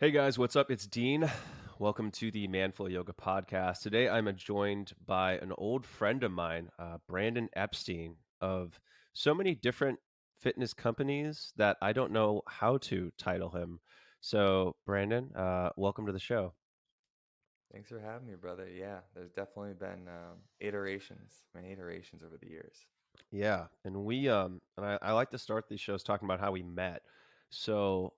Hey guys, what's up? It's Dean. Welcome to the Manful Yoga podcast. Today I'm joined by an old friend of mine, Brandon Epstein, of so many different fitness companies that I don't know how to title him. So, Brandon, welcome to the show. Thanks for having me, brother. Yeah, there's definitely been many iterations over the years. Yeah, and I like to start these shows talking about how we met. So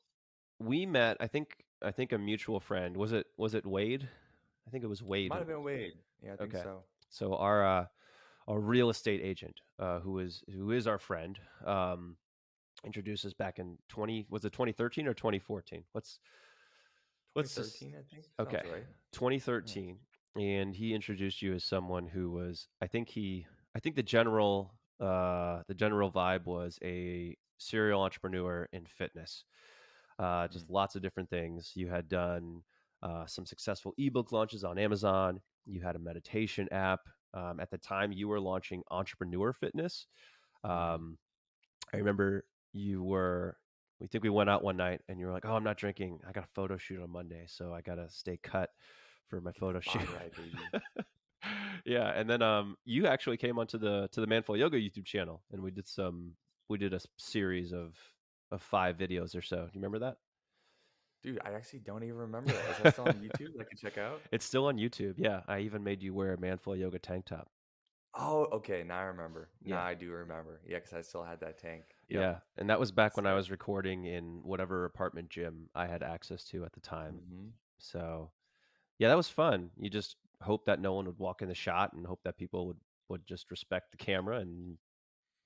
we met, I think a mutual friend. Was it Wade? I think it was Might Wade. have been Wade. Yeah, I think Okay. so. So our real estate agent, who is our friend, introduced us back in 2013 or 2014? Let's just 2013, I think. okay, Sounds right. Yeah. 2013, and he introduced you as someone who was, I think the general vibe was a serial entrepreneur in fitness. Mm. Just lots of different things. You had done some successful ebook launches on Amazon. You had a meditation app. At the time, you were launching Entrepreneur Fitness. Mm-hmm. Um, I remember we think we went out one night and you were like, oh, I'm not drinking. I got a photo shoot on Monday, so I got to stay cut for my Get that photo shoot. bod right, baby. Yeah. And then you actually came onto the Manful Yoga YouTube channel and we did a series of 5 videos or so. Do you remember that? Dude, I actually don't even remember that. Is that still on YouTube that I can check out? It's still on YouTube. Yeah, I even made you wear a Manful Yoga tank top. Oh, okay. Now I remember. Now Yeah. I do remember. Yeah, because I still had that tank. Yep. Yeah, and that was back when I So, was recording in whatever apartment gym I had access to at the time. hmm So, yeah, that was fun. You just hope that no one would walk in the shot and hope that people would just respect the camera, and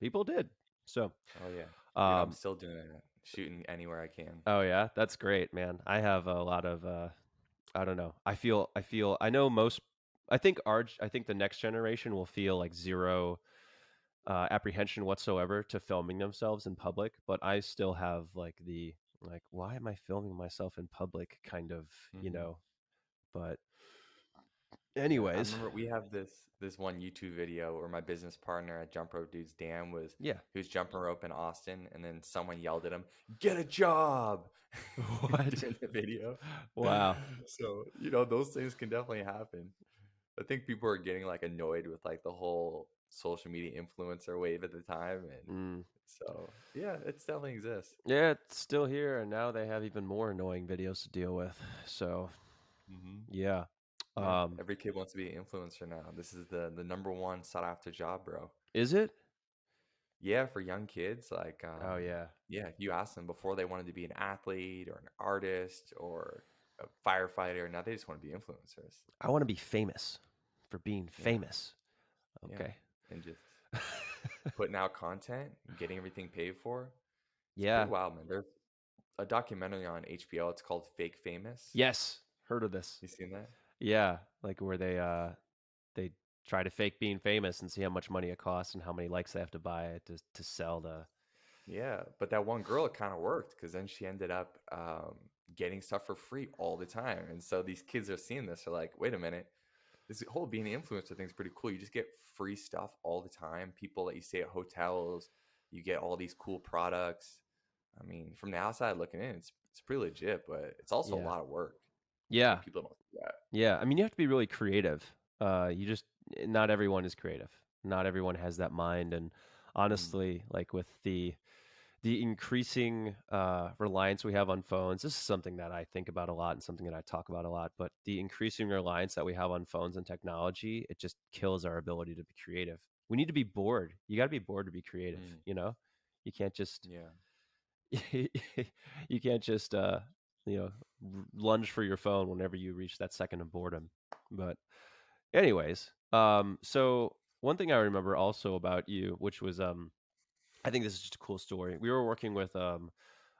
people did. So, Oh, yeah. Dude, I'm um still doing it. Shooting anywhere I can. oh yeah, that's great, man. I have a lot of I don't know. I feel I know most I think the next generation will feel like zero apprehension whatsoever to filming themselves in public, but I still have like why am I filming myself in public kind of, you Mm-hmm. know, but Yeah, I anyways, remember we have this one YouTube video where my business partner at Jump Rope Dudes, Dan, yeah. he was jumping rope in Austin, and then someone yelled at him, "Get a job!" What? during the video. Wow. So, those things can definitely happen. I think people are getting like annoyed with like the whole social media influencer wave at the time, and Mm. so yeah, it definitely exists. Yeah, it's still here and now they have even more annoying videos to deal with. So, Hmm. yeah. Yeah, Um every kid wants to be an influencer now. This is the number one sought after job, bro. is it? Yeah, for young kids, like, Oh yeah. yeah, if you ask them before they wanted to be an athlete or an artist or a firefighter, now they just want to be influencers. I want to be famous for being Yeah, famous. yeah, Okay. and just putting out content and getting everything paid for. It's pretty Yeah. wild, man. There's a documentary on HBO. It's called Fake Famous. Yes. Heard of this. You seen that? Yeah, like where they try to fake being famous and see how much money it costs and how many likes they have to buy to sell the. Yeah, but that one girl, it kind of worked because then she ended up getting stuff for free all the time. And so these kids are seeing this, they're like, wait a minute, this whole being an influencer thing is pretty cool. You just get free stuff all the time. People that you stay at hotels, you get all these cool products. I mean, from the outside looking in, it's pretty legit, but it's also a Yeah. lot of work. I Yeah. think people don't see that. Yeah. I mean, you have to be really creative. You just not everyone is creative. Not everyone has that mind, and Mm, honestly, like with the increasing reliance we have on phones, this is something that I think about a lot and something that I talk about a lot. But the increasing reliance that we have on phones and technology, it just kills our ability to be creative. We need to be bored. You got to be bored to be creative. mm, You know, you can't just yeah. you can't just you know lunge for your phone whenever you reach that second of boredom. But anyways, so one thing I remember also about you, which was I think this is just a cool story. We were working with a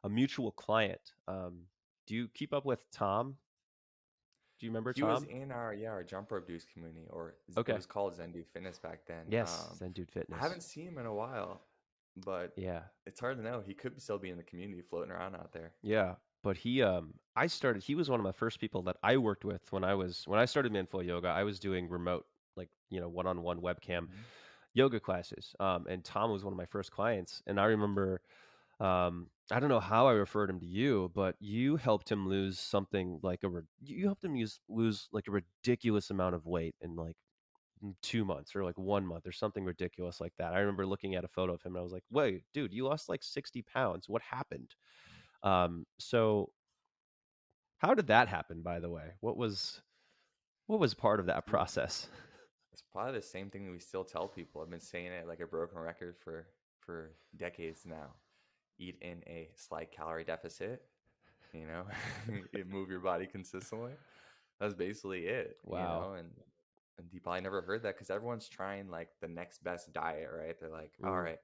mutual client. Do you keep up with Tom? Do you remember He was Tom? in our jump rope dudes community, or it Okay. was called Zen Dude Fitness back then. Yes, Zen Dude I Fitness. haven't seen him in a while, but Yeah. it's hard to know. He could still be in the community floating around out there. Yeah. But he was one of the first people that I worked with when I started Manful Yoga. I was doing remote, like, one-on-one webcam Hmm. yoga classes. And Tom was one of my first clients. And I remember I don't know how I referred him to you, but you helped him lose something like you helped him lose like a ridiculous amount of weight in like 2 months or like 1 month or something ridiculous like that. I remember looking at a photo of him and I was like, wait, dude, you lost like 60 pounds. What happened? So how did that happen, by the way? What was part of that Dude, process? it's probably the same thing that we still tell people. I've been saying it like a broken record for decades now. Eat in a slight calorie deficit, you know, move your body consistently. That's basically it, you Wow. know, and you probably never heard that because everyone's trying like the next best diet, right? They're like, all Mm, right,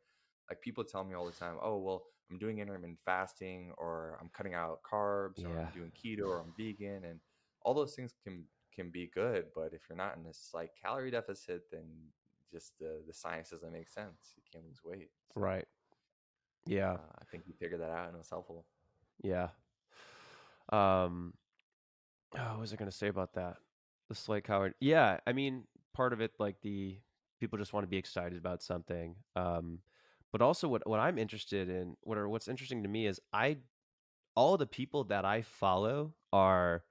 like people tell me all the time, oh, well, I'm doing intermittent fasting or I'm cutting out carbs or yeah. I'm doing keto or I'm vegan. And all those things can be good. But if you're not in this like calorie deficit, then just the science doesn't make sense. You can't lose weight. So Right. Yeah. I think you figured that out and it was helpful. Yeah. Um, oh, what was I going to say about that? The slight coward. Yeah. I mean, part of it, like the people just want to be excited about something. But also what I'm interested in, what's interesting to me is all the people that I follow are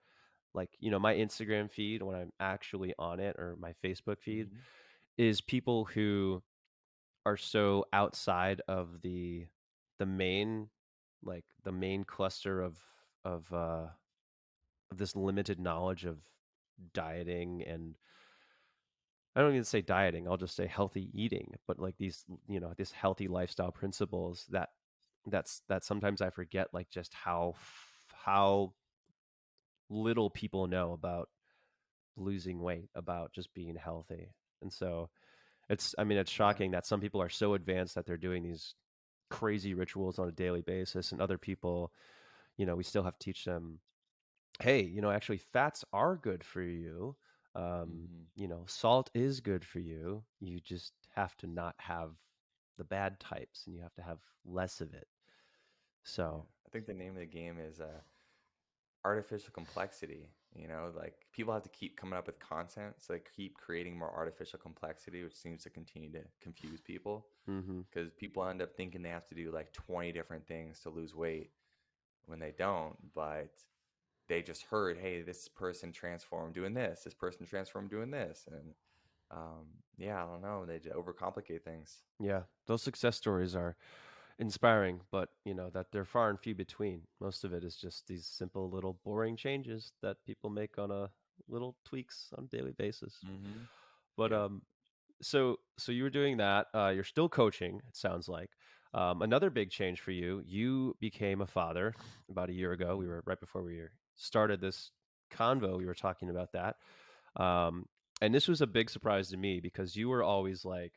like, my Instagram feed when I'm actually on it or my Facebook feed Hmm. is people who are so outside of the main the main cluster of this limited knowledge of dieting and I don't even say dieting, I'll just say healthy eating, but like these, this healthy lifestyle principles that sometimes I forget like just how little people know about losing weight, about just being healthy. And so it's Yeah. shocking that some people are so advanced that they're doing these crazy rituals on a daily basis and other people, we still have to teach them, hey, actually fats are good for you. Hmm. Salt is good for you. You just have to not have the bad types and you have to have less of it. Yeah. So, I think the name of the game is artificial complexity. You know, like people have to keep coming up with content, so they keep creating more artificial complexity, which seems to continue to confuse people hmm because people end up thinking they have to do like 20 different things to lose weight when they don't. But they just heard, hey, this person transformed doing this person transformed doing this, and yeah, I don't know, they just overcomplicate things. yeah, those success stories are inspiring, but that they're far and few between. Most of it is just these simple little boring changes that people make on a little tweaks on a daily basis. Hmm. But Yeah. so you were doing that. You're still coaching. It sounds like another big change for you. You became a father about a year ago. We Hmm. were right before we started this convo. We were talking about that, um, and this was a big surprise to me because you were always like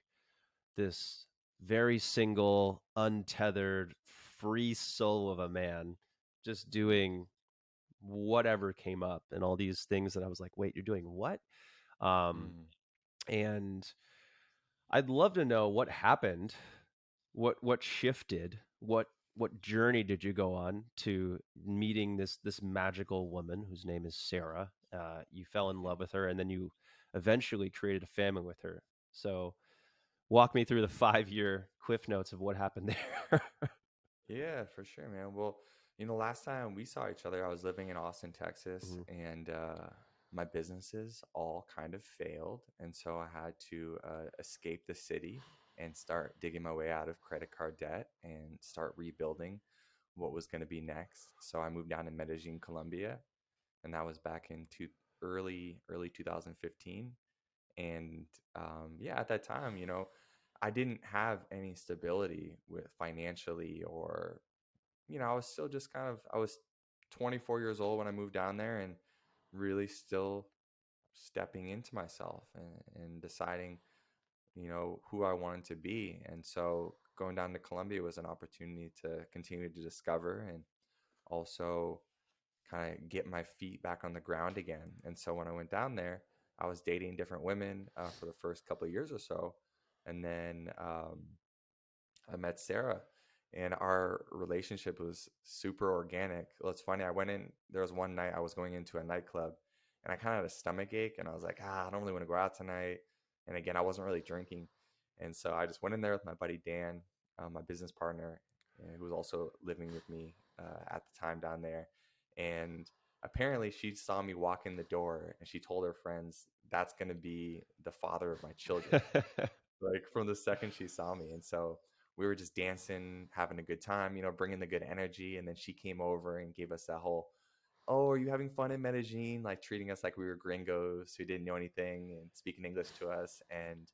this very single, untethered, free soul of a man, just doing whatever came up and all these things that I was like, wait, you're doing what? Um, Hmm. and I'd love to know what happened, what shifted, what journey did you go on to meeting this magical woman whose name is Sarah? You fell in Yeah. love with her, and then you eventually created a family with her. So walk me through the 5 year cliff notes of what happened there. Yeah, for sure, man. Well, last time we saw each other, I was living in Austin, Texas, Mhm. and my businesses all kind of failed. And so I had to escape the city and start digging my way out of credit card debt and start rebuilding what was going to be next. So I moved down to Medellin, Colombia, and that was back in early 2015. And yeah, at that time, I didn't have any stability with financially, or I was still just I was 24 years old when I moved down there and really still stepping into myself and deciding, who I wanted to be. And so going down to Colombia was an opportunity to continue to discover and also kind of get my feet back on the ground again. And so when I went down there, I was dating different women for the first couple of years or so. And then I met Sarah, and our relationship was super organic. Well, it's funny. There was one night I was going into a nightclub and I kind of had a stomach ache and I was like, I don't really want to go out tonight. And again, I wasn't really drinking. And so I just went in there with my buddy Dan, my business partner, who was also living with me at the time down there. And apparently, she saw me walk in the door, and she told her friends, "That's going to be the father of my children." Like from the second she saw me. And so we were just dancing, having a good time, bringing the good energy. And then she came over and gave us that whole, "Oh, are you having fun in Medellin?" Like treating us like we were gringos who didn't know anything and speaking English to us. And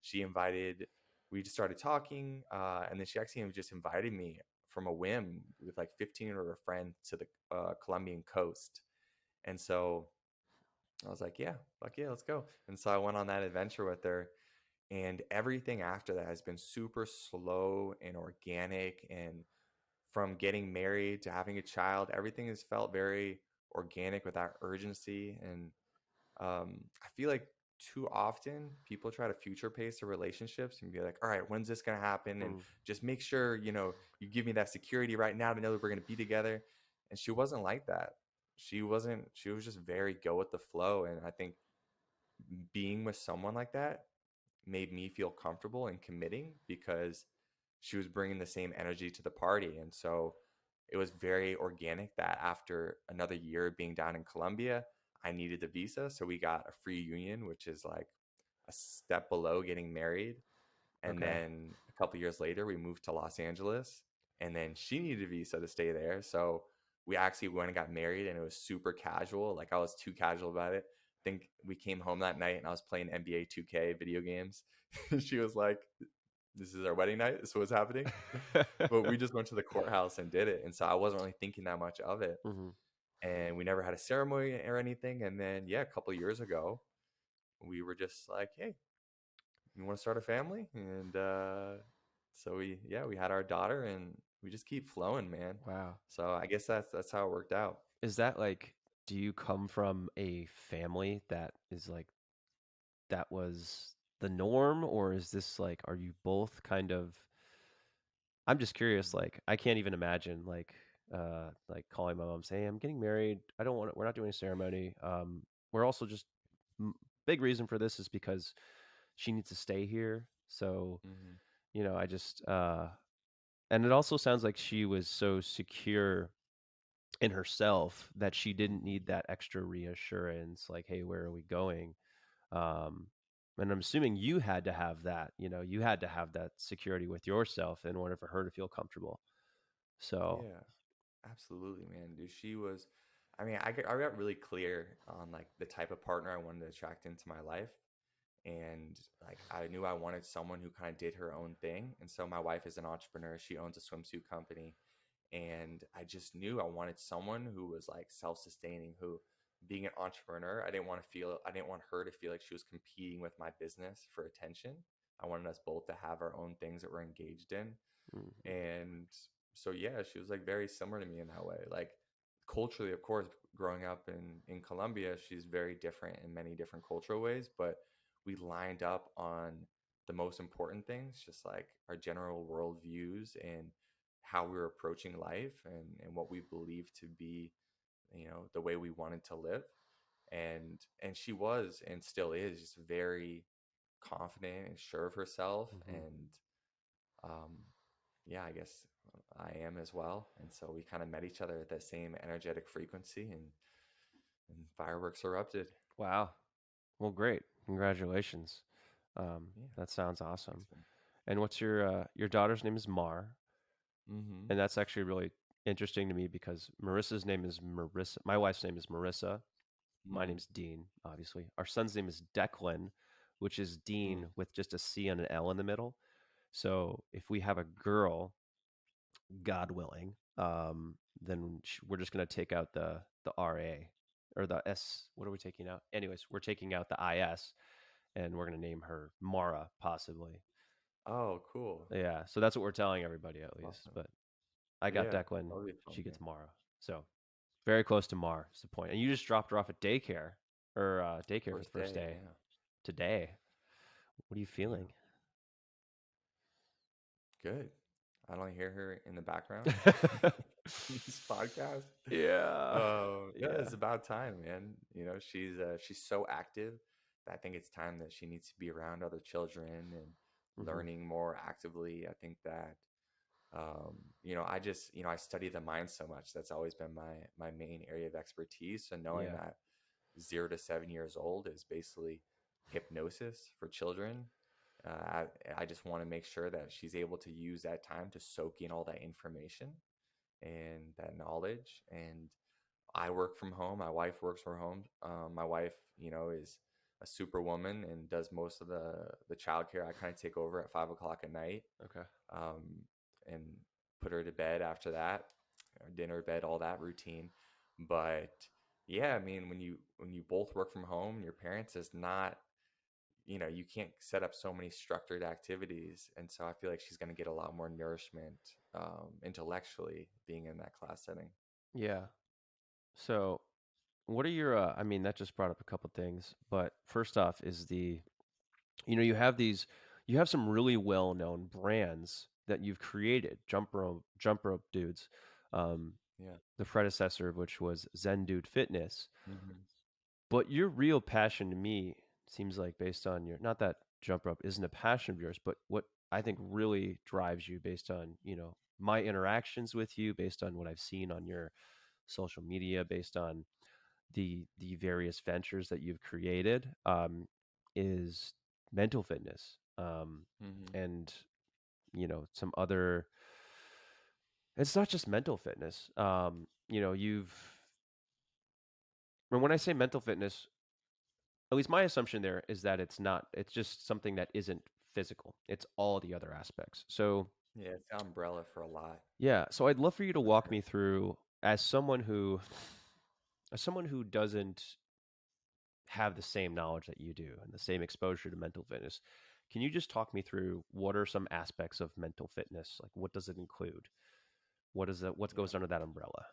she invited, we just started talking. And then she actually just invited me from a whim with like 15 of her friends to the Colombian coast. And so I was like, yeah, fuck yeah, let's go. And so I went on that adventure with her, and everything after that has been super slow and organic. And from getting married to having a child, everything has felt very organic without urgency. And I feel like too often people try to future pace their relationships and be like, all right, when's this going to happen? And Mm, just make sure, you give me that security right now to know that we're going to be together. And she wasn't like that. She was just very go with the flow. And I think being with someone like that made me feel comfortable in committing because she was bringing the same energy to the party. And so it was very organic that after another year of being down in Colombia, I needed the visa. So we got a free union, which is like a step below getting married. And okay. then a couple years later, we moved to Los Angeles, and then she needed a visa to stay there. So we actually went and got married, and it was super casual. Like I was too casual about it. I think we came home that night, and I was playing NBA 2K video games. She was like, "This is our wedding night. This is what's happening." But we just went to the courthouse and did it, and so I wasn't really thinking that much of it. Hmm. And we never had a ceremony or anything. And then, yeah, a couple years ago, we were just like, "Hey, you want to start a family?" And so we had our daughter, and we just keep flowing, man. Wow. So I guess that's how it worked out. Is that like, do you come from a family that is like, that was the norm, or is this like, are you both kind of, I'm just curious, like, I can't even imagine like calling my mom saying, "Hey, I'm getting married. I don't want it. We're not doing a ceremony. We're also just big reason for this is because she needs to stay here." So, Hmm. I just and it also sounds like she was so secure in herself that she didn't need that extra reassurance like, "Hey, where are we going?" Um and I'm assuming you had to have that, you had to have that security with yourself in order for her to feel comfortable. So, Yeah, absolutely, man. Dude, she was. I mean, I got really clear on like the type of partner I wanted to attract into my life. And like I knew I wanted someone who kind of did her own thing. And so my wife is an entrepreneur. She owns a swimsuit company. And I just knew I wanted someone who was like self-sustaining, who being an entrepreneur, I didn't want her to feel like she was competing with my business for attention. I wanted us both to have our own things that we're engaged in. mhm, And so yeah, she was like very similar to me in that way. Like culturally, of course, growing up in Colombia, she's very different in many different cultural ways, but we lined up on the most important things, just like our general world views and how we were approaching life, and what we believed to be, the way we wanted to live. And she was and still is just very confident and sure of herself. mhm. And um, yeah, I guess I am as well. And so we kind of met each other at that same energetic frequency, and fireworks erupted. Wow. Well, great. Congratulations. Yeah, That sounds thanks, awesome. man. And what's your daughter's name is Mar, Mm-hmm. and that's actually really interesting to me because Marissa's name is Marissa. My wife's name is Marissa. My Mm, name's Dean, obviously. Our son's name is Declan, which is mm. Dean with just a C and an L in the middle. So if we have a girl, God willing, then we're just going to take out the RA or the S. What are we taking out? Anyways, we're taking out the IS, and we're going to name her Mara, possibly. Oh, cool. Yeah. So that's what we're telling everybody at That's least. awesome. But I got Yeah, Declan. that'll be a fun She gets name. Mara. So very close to Mar is the point. And you just dropped her off at daycare or daycare for the First first day, day yeah. today. What are you Yeah. feeling? Good. I don't hear her in the background this podcast. Yeah. Yeah, Yeah. it's about time, man. She's so active that I think it's time that she needs to be around other children and Hmm. learning more actively. I think that I just, I study the mind so much. That's always been my main area of expertise. So knowing Yeah. that 0 to 7 years old is basically hypnosis for children. I just want to make sure that she's able to use that time to soak in all that information and that knowledge. And I work from home. My wife works from home. My wife, is a superwoman and does most of the childcare. I kind of take over at 5 o'clock at night, Okay. um, and put her to bed after that, dinner, bed, all that routine. But yeah, I mean, when you both work from home, your parents is not, you can't set up so many structured activities, and so I feel like she's going to get a lot more nourishment, intellectually, being in that class setting. Yeah. So, what are your? I mean, that just brought up a couple things. But first off, is you have you have some really well known brands that you've created, jump rope dudes. Um, Yeah. the predecessor of which was Zen Dude Fitness. Hmm. But your real passion to me seems like based on your not that jump rope isn't a passion of yours, but what I think really drives you based on, my interactions with you, based on what I've seen on your social media, based on the various ventures that you've created, is mental fitness. Hmm. And some other it's not just mental fitness. You've and when I say mental fitness, at least my assumption there is that it's just something that isn't physical. It's all the other aspects. So, Yeah, it's an umbrella for a lot, yeah, so I'd love for you to for walk sure. me through as someone who doesn't have the same knowledge that you do and the same exposure to mental fitness. Can you just talk me through what are some aspects of mental fitness? Like what does it include? What Yeah, goes under that umbrella?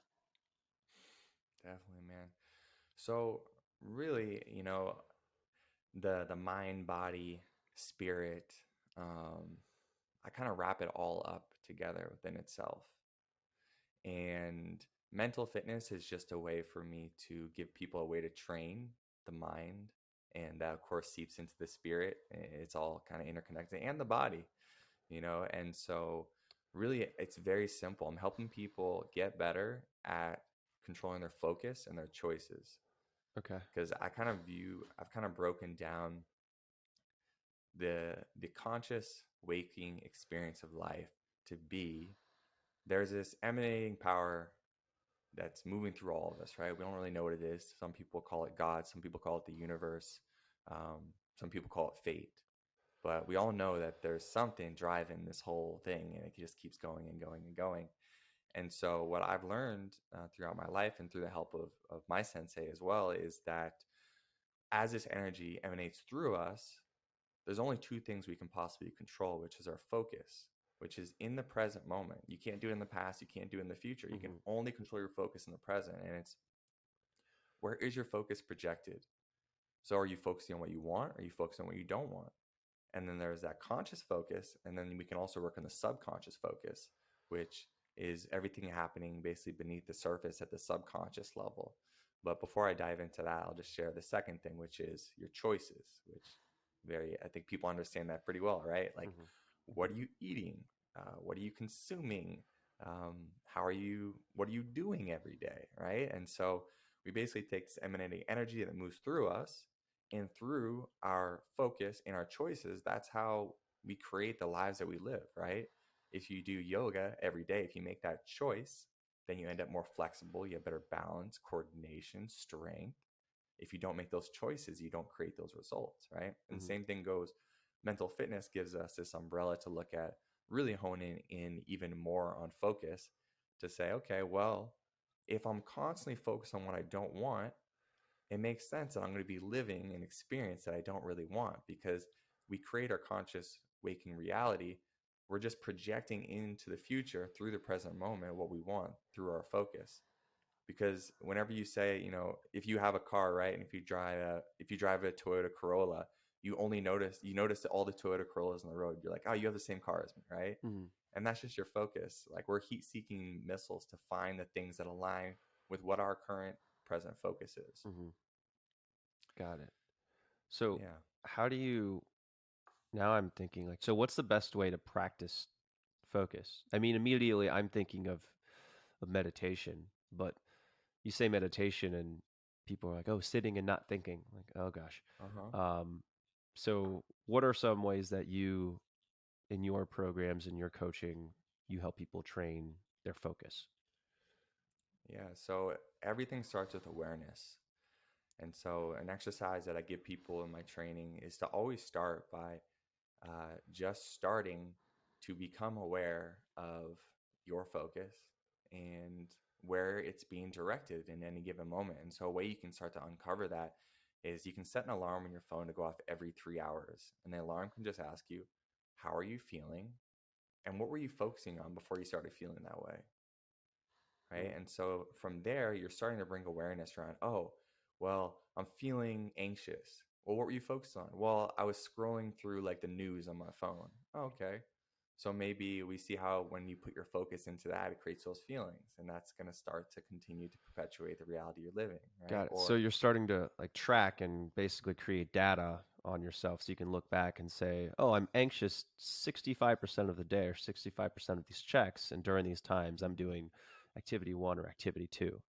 definitely, man. So really, the mind, body, spirit, I kind of wrap it all up together within itself. And mental fitness is just a way for me to give people a way to train the mind. And that, of course, seeps into the spirit. It's all kind of interconnected, and the body, And so, really, it's very simple. I'm helping people get better at controlling their focus and their choices. Okay. Because I've kind of broken down the conscious waking experience of life to be there's this emanating power that's moving through all of us, right? We don't really know what it is. Some people call it God, some people call it the universe, some people call it fate. But we all know that there's something driving this whole thing, and it just keeps going and going and going. And so, what I've learned throughout my life and through the help of my sensei as well is that as this energy emanates through us, there's only two things we can possibly control, which is our focus, which is in the present moment. You can't do it in the past, you can't do it in the future. You can Hmm. only control your focus in the present. And it's where is your focus projected? So are you focusing on what you want? Or are you focusing on what you don't want? And then there's that conscious focus. And then we can also work on the subconscious focus, which is everything happening basically beneath the surface at the subconscious level. But before I dive into that, I'll just share the second thing, which is your choices, which I think people understand that pretty well, right? Like, Hmm. what are you eating? What are you consuming? What are you doing every day, right? And so we basically take this emanating energy that moves through us and through our focus and our choices. That's how we create the lives that we live, right? If you do yoga every day, if you make that choice, then you end up more flexible, you have better balance, coordination, strength. If you don't make those choices, you don't create those results, right? And the Hmm. same thing goes, mental fitness gives us this umbrella to look at, really honing in even more on focus to say, okay, well, if I'm constantly focused on what I don't want, it makes sense that I'm going to be living an experience that I don't really want, because we create our conscious waking reality. We're just projecting into the future through the present moment what we want through our focus. Because whenever you say, if you have a car, right, and if you drive a Toyota Corolla, you notice that all the Toyota Corollas on the road. You're like, oh, you have the same car as me, right? Hmm. And that's just your focus. Like, we're heat seeking missiles to find the things that align with what our current present focus is. Hmm. Got it. So, Yeah. how do you now I'm thinking like so what's the best way to practice focus? I mean, immediately I'm thinking of meditation, but you say meditation and people are like, oh, sitting and not thinking. Like, oh gosh. Uh-huh. Um, so what are some ways that you, in your programs, in your coaching, you help people train their focus? Yeah, so everything starts with awareness. And so, an exercise that I give people in my training is to always start by just starting to become aware of your focus and where it's being directed in any given moment. And so, a way you can start to uncover that is you can set an alarm on your phone to go off every 3 hours. And the alarm can just ask you, how are you feeling? And what were you focusing on before you started feeling that way? Right? Mm. And so from there, you're starting to bring awareness around, oh, well, I'm feeling anxious. Well, what were you focused on? Well, I was scrolling through like the news on my phone. Oh, okay. So maybe we see how when you put your focus into that, it creates those feelings. And that's going to start to continue to perpetuate the reality you're living, right? Got it. So Or you're starting to like track and basically create data on yourself so you can look back and say, oh, I'm anxious 65% of the day or 65% of these checks. And during these times, I'm doing activity one or activity two.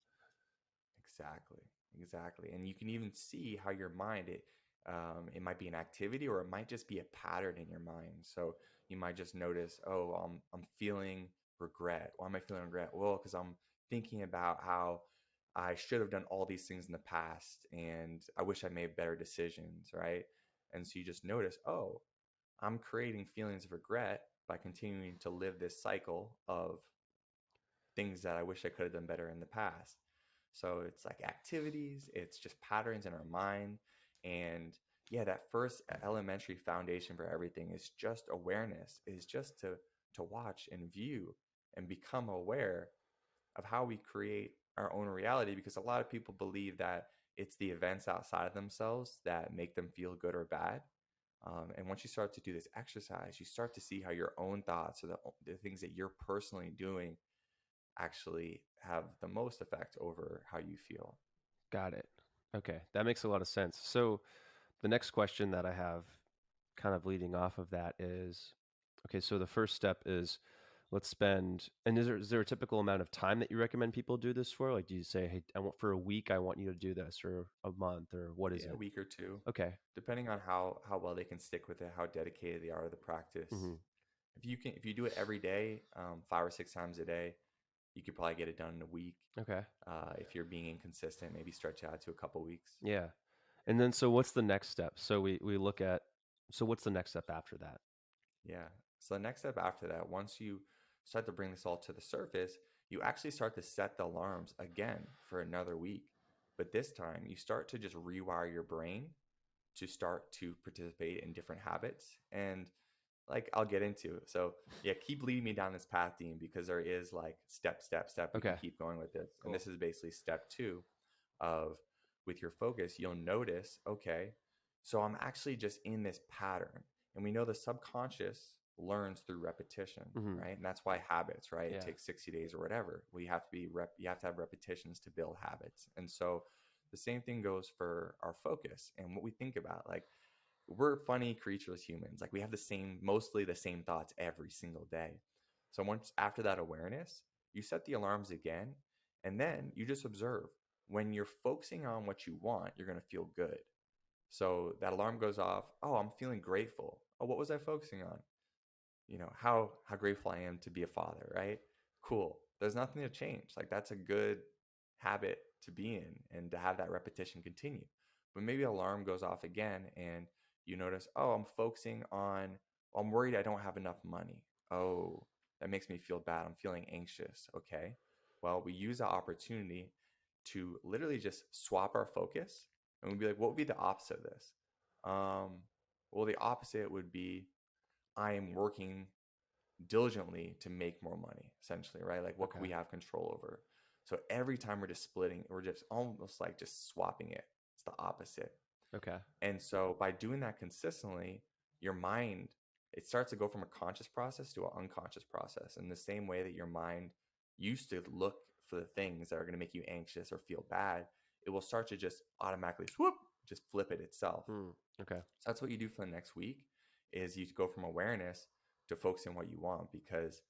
exactly, exactly. And you can even see how your mind it might be an activity or it might just be a pattern in your mind. So you might just notice, oh, I'm feeling regret. Why am I feeling regret? Well, because I'm thinking about how I should have done all these things in the past and I wish I made better decisions, right? And so you just notice, oh, I'm creating feelings of regret by continuing to live this cycle of things that I wish I could have done better in the past. So it's like activities, it's just patterns in our mind. And yeah, that first elementary foundation for everything is just awareness, is just to watch and view and become aware of how we create our own reality because a lot of people believe that it's the events outside of themselves that make them feel good or bad. And once you start to do this exercise, you start to see how your own thoughts or the things that you're personally doing actually have the most effect over how you feel. Got it. Okay. That makes a lot of sense. So the next question that I have kind of leading off of that is, okay, so the first step is let's spend, and is there a typical amount of time that you recommend people do this for? Like, do you say, hey, I want for a week, I want you to do this, or a month, or what is Yeah, a it? week or two, Okay. depending on how well they can stick with it, how dedicated they are to the practice. Hmm. If you do it every day, 5 or 6 times a day, you could probably get it done in a week. Okay. If you're being inconsistent, maybe stretch out to a couple weeks. Yeah. And then, so what's the next step? So we look at, so what's the next step after that? Yeah. So the next step after that, once you start to bring this all to the surface, you actually start to set the alarms again for another week. But this time, you start to just rewire your brain to start to participate in different habits. And like I'll get into. So yeah, keep leading me down this path, Dean, because there is like step. We can Okay. keep going with this. And Cool. this is basically step two of with your focus, you'll notice, okay, so I'm actually just in this pattern. And we know the subconscious learns through repetition, Hmm. right? And that's why habits, right? It Yeah. takes 60 days or whatever. Well, you have to have repetitions to build habits. And so the same thing goes for our focus and what we think about. Like we're funny creatures, humans. Like we have mostly the same thoughts every single day. So once after that awareness, you set the alarms again, and then you just observe. When you're focusing on what you want, you're going to feel good. So that alarm goes off. Oh, I'm feeling grateful. Oh, what was I focusing on? How grateful I am to be a father, right? Cool. There's nothing to change. Like that's a good habit to be in and to have that repetition continue. But maybe alarm goes off again and you notice, oh, I'm worried I don't have enough money. Oh, that makes me feel bad. I'm feeling anxious. Okay. Well, we use that opportunity to literally just swap our focus and we'd be like, what would be the opposite of this? Well, the opposite would be I am working diligently to make more money, essentially, right? Like, what can Okay. we have control over? So every time we're just splitting, we're just almost like just swapping it. It's the opposite. Okay. And so by doing that consistently, your mind, it starts to go from a conscious process to an unconscious process in the same way that your mind used to look for the things that are going to make you anxious or feel bad. It will start to just automatically swoop, just flip it itself. Hmm. Okay. So that's what you do for the next week is you go from awareness to focus on what you want, because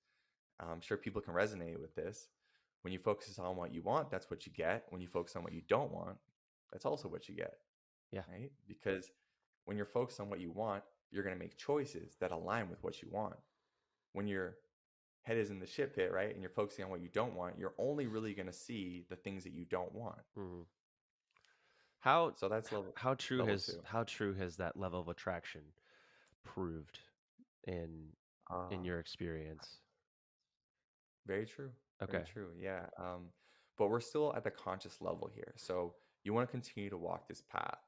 I'm sure people can resonate with this. When you focus on what you want, that's what you get. When you focus on what you don't want, that's also what you get, Yeah. right? Because when you're focused on what you want, you're going to make choices that align with what you want. When your head is in the shit pit, right, and you're focusing on what you don't want, you're only really going to see the things that you don't want. Hmm. How So that's how true level has two. that level of attraction proved in Uh, your experience? Very true. Very Okay. true. Yeah. But we're still at the conscious level here. So you want to continue to walk this path.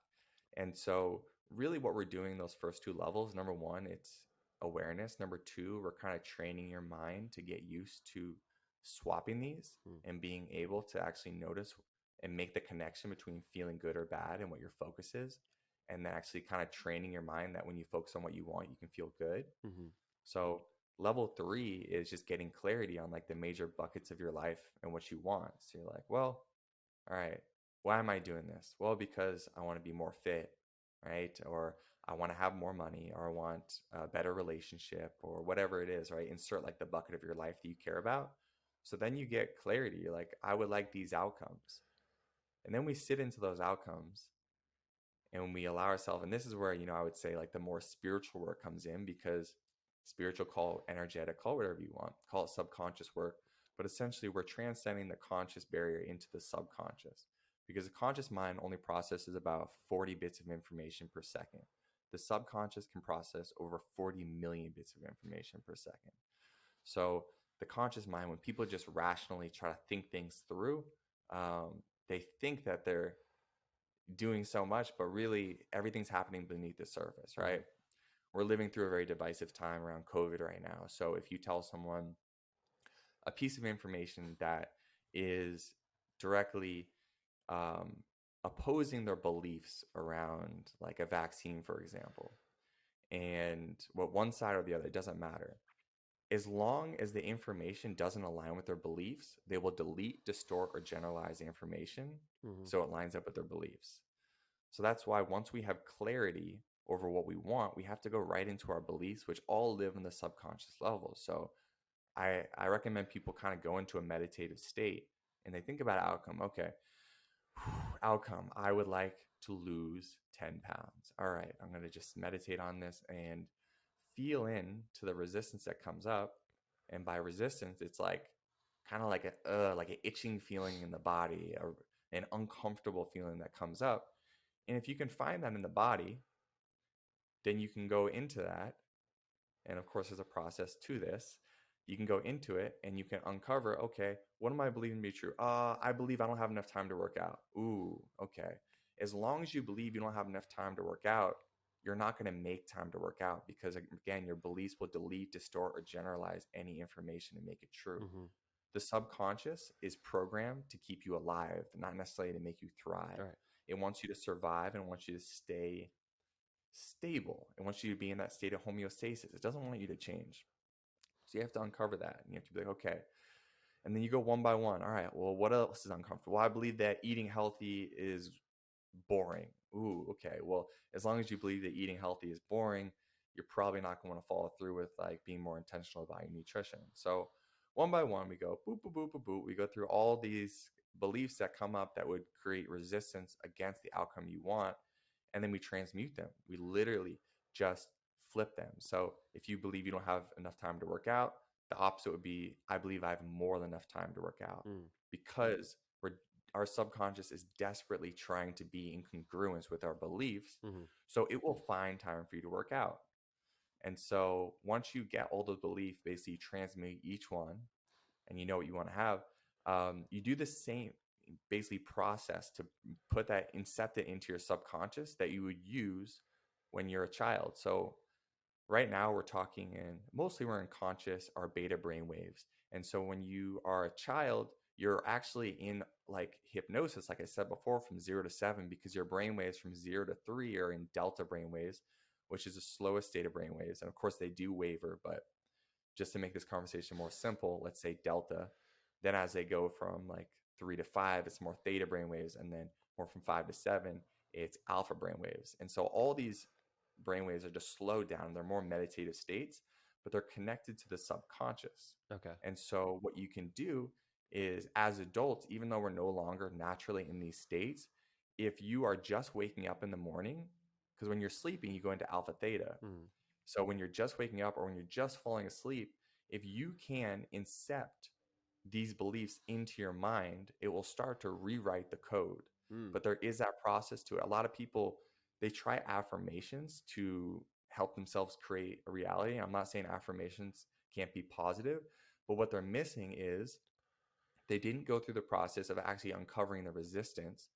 And so, really, what we're doing those first two levels, number one, it's awareness. Number two, we're kind of training your mind to get used to swapping these Mm. and being able to actually notice and make the connection between feeling good or bad and what your focus is. And then actually kind of training your mind that when you focus on what you want, you can feel good. Mm-hmm. So level three is just getting clarity on like the major buckets of your life and what you want. So you're like, well, all right, why am I doing this? Well, because I want to be more fit, right? Or I want to have more money, or I want a better relationship, or whatever it is, right? Insert like the bucket of your life that you care about. So then you get clarity. You're like, I would like these outcomes. And then we sit into those outcomes and we allow ourselves, and this is where, I would say like the more spiritual work comes in, because spiritual, call it energetic, call it whatever you want, call it subconscious work, but essentially we're transcending the conscious barrier into the subconscious, because the conscious mind only processes about 40 bits of information per second. The subconscious can process over 40 million bits of information per second. So the conscious mind, when people just rationally try to think things through, they think that they're doing so much, but really everything's happening beneath the surface, Mm-hmm. right? We're living through a very divisive time around COVID right now. So if you tell someone a piece of information that is directly um, opposing their beliefs around like a vaccine, for example, and what one side or the other, it doesn't matter. As long as the information doesn't align with their beliefs, they will delete, distort, or generalize the information Mm-hmm. so it lines up with their beliefs. So that's why once we have clarity over what we want, we have to go right into our beliefs, which all live in the subconscious level. So I recommend people kind of go into a meditative state and they think about outcome. Okay, outcome. I would like to lose 10 pounds. All right, I'm going to just meditate on this and feel in to the resistance that comes up. And by resistance, it's like kind of like an itching feeling in the body, or an uncomfortable feeling that comes up. And if you can find that in the body, then you can go into that. And of course, there's a process to this. You can go into it and you can uncover, okay, what am I believing to be true? I believe I don't have enough time to work out. Ooh, okay. As long as you believe you don't have enough time to work out, you're not going to make time to work out, because, again, your beliefs will delete, distort, or generalize any information to make it true. Mm-hmm. The subconscious is programmed to keep you alive, not necessarily to make you thrive. All right. It wants you to survive and wants you to stay stable. It wants you to be in that state of homeostasis. It doesn't want you to change. So you have to uncover that. And you have to be like, okay. And then you go one by one. All right, well, what else is uncomfortable? Well, I believe that eating healthy is boring. Ooh, okay. Well, as long as you believe that eating healthy is boring, you're probably not going to follow through with like being more intentional about your nutrition. So one by one, we go boop, boop, boop, boop, boop. We go through all these beliefs that come up that would create resistance against the outcome you want. And then we transmute them. We literally just flip them. So if you believe you don't have enough time to work out, the opposite would be, I believe I have more than enough time to work out, Mm. because our subconscious is desperately trying to be in congruence with our beliefs. Mm-hmm. So it will find time for you to work out. And so once you get all those beliefs, basically you transmute each one and you know what you want to have, you do the same basically process to put that, incept it into your subconscious that you would use when you're a child. So right now we're talking in, mostly we're in conscious or beta brain waves. And so when you are a child, you're actually in like hypnosis, like I said before, from 0 to 7, because your brain waves from 0 to 3 are in delta brain waves, which is the slowest state of brain waves. And of course they do waver, but just to make this conversation more simple, let's say delta. Then as they go from like 3 to 5, it's more theta brain waves, and then more from 5 to 7, it's alpha brain waves. And so all these brain waves are just slowed down. They're more meditative states, but they're connected to the subconscious. Okay. And so what you can do is, as adults, even though we're no longer naturally in these states, if you are just waking up in the morning, because when you're sleeping, you go into alpha theta. Mm. So when you're just waking up or when you're just falling asleep, if you can incept these beliefs into your mind, it will start to rewrite the code. Mm. But there is that process to it. A lot of people, they try affirmations to help themselves create a reality. I'm not saying affirmations can't be positive, but what they're missing is they didn't go through the process of actually uncovering the resistance,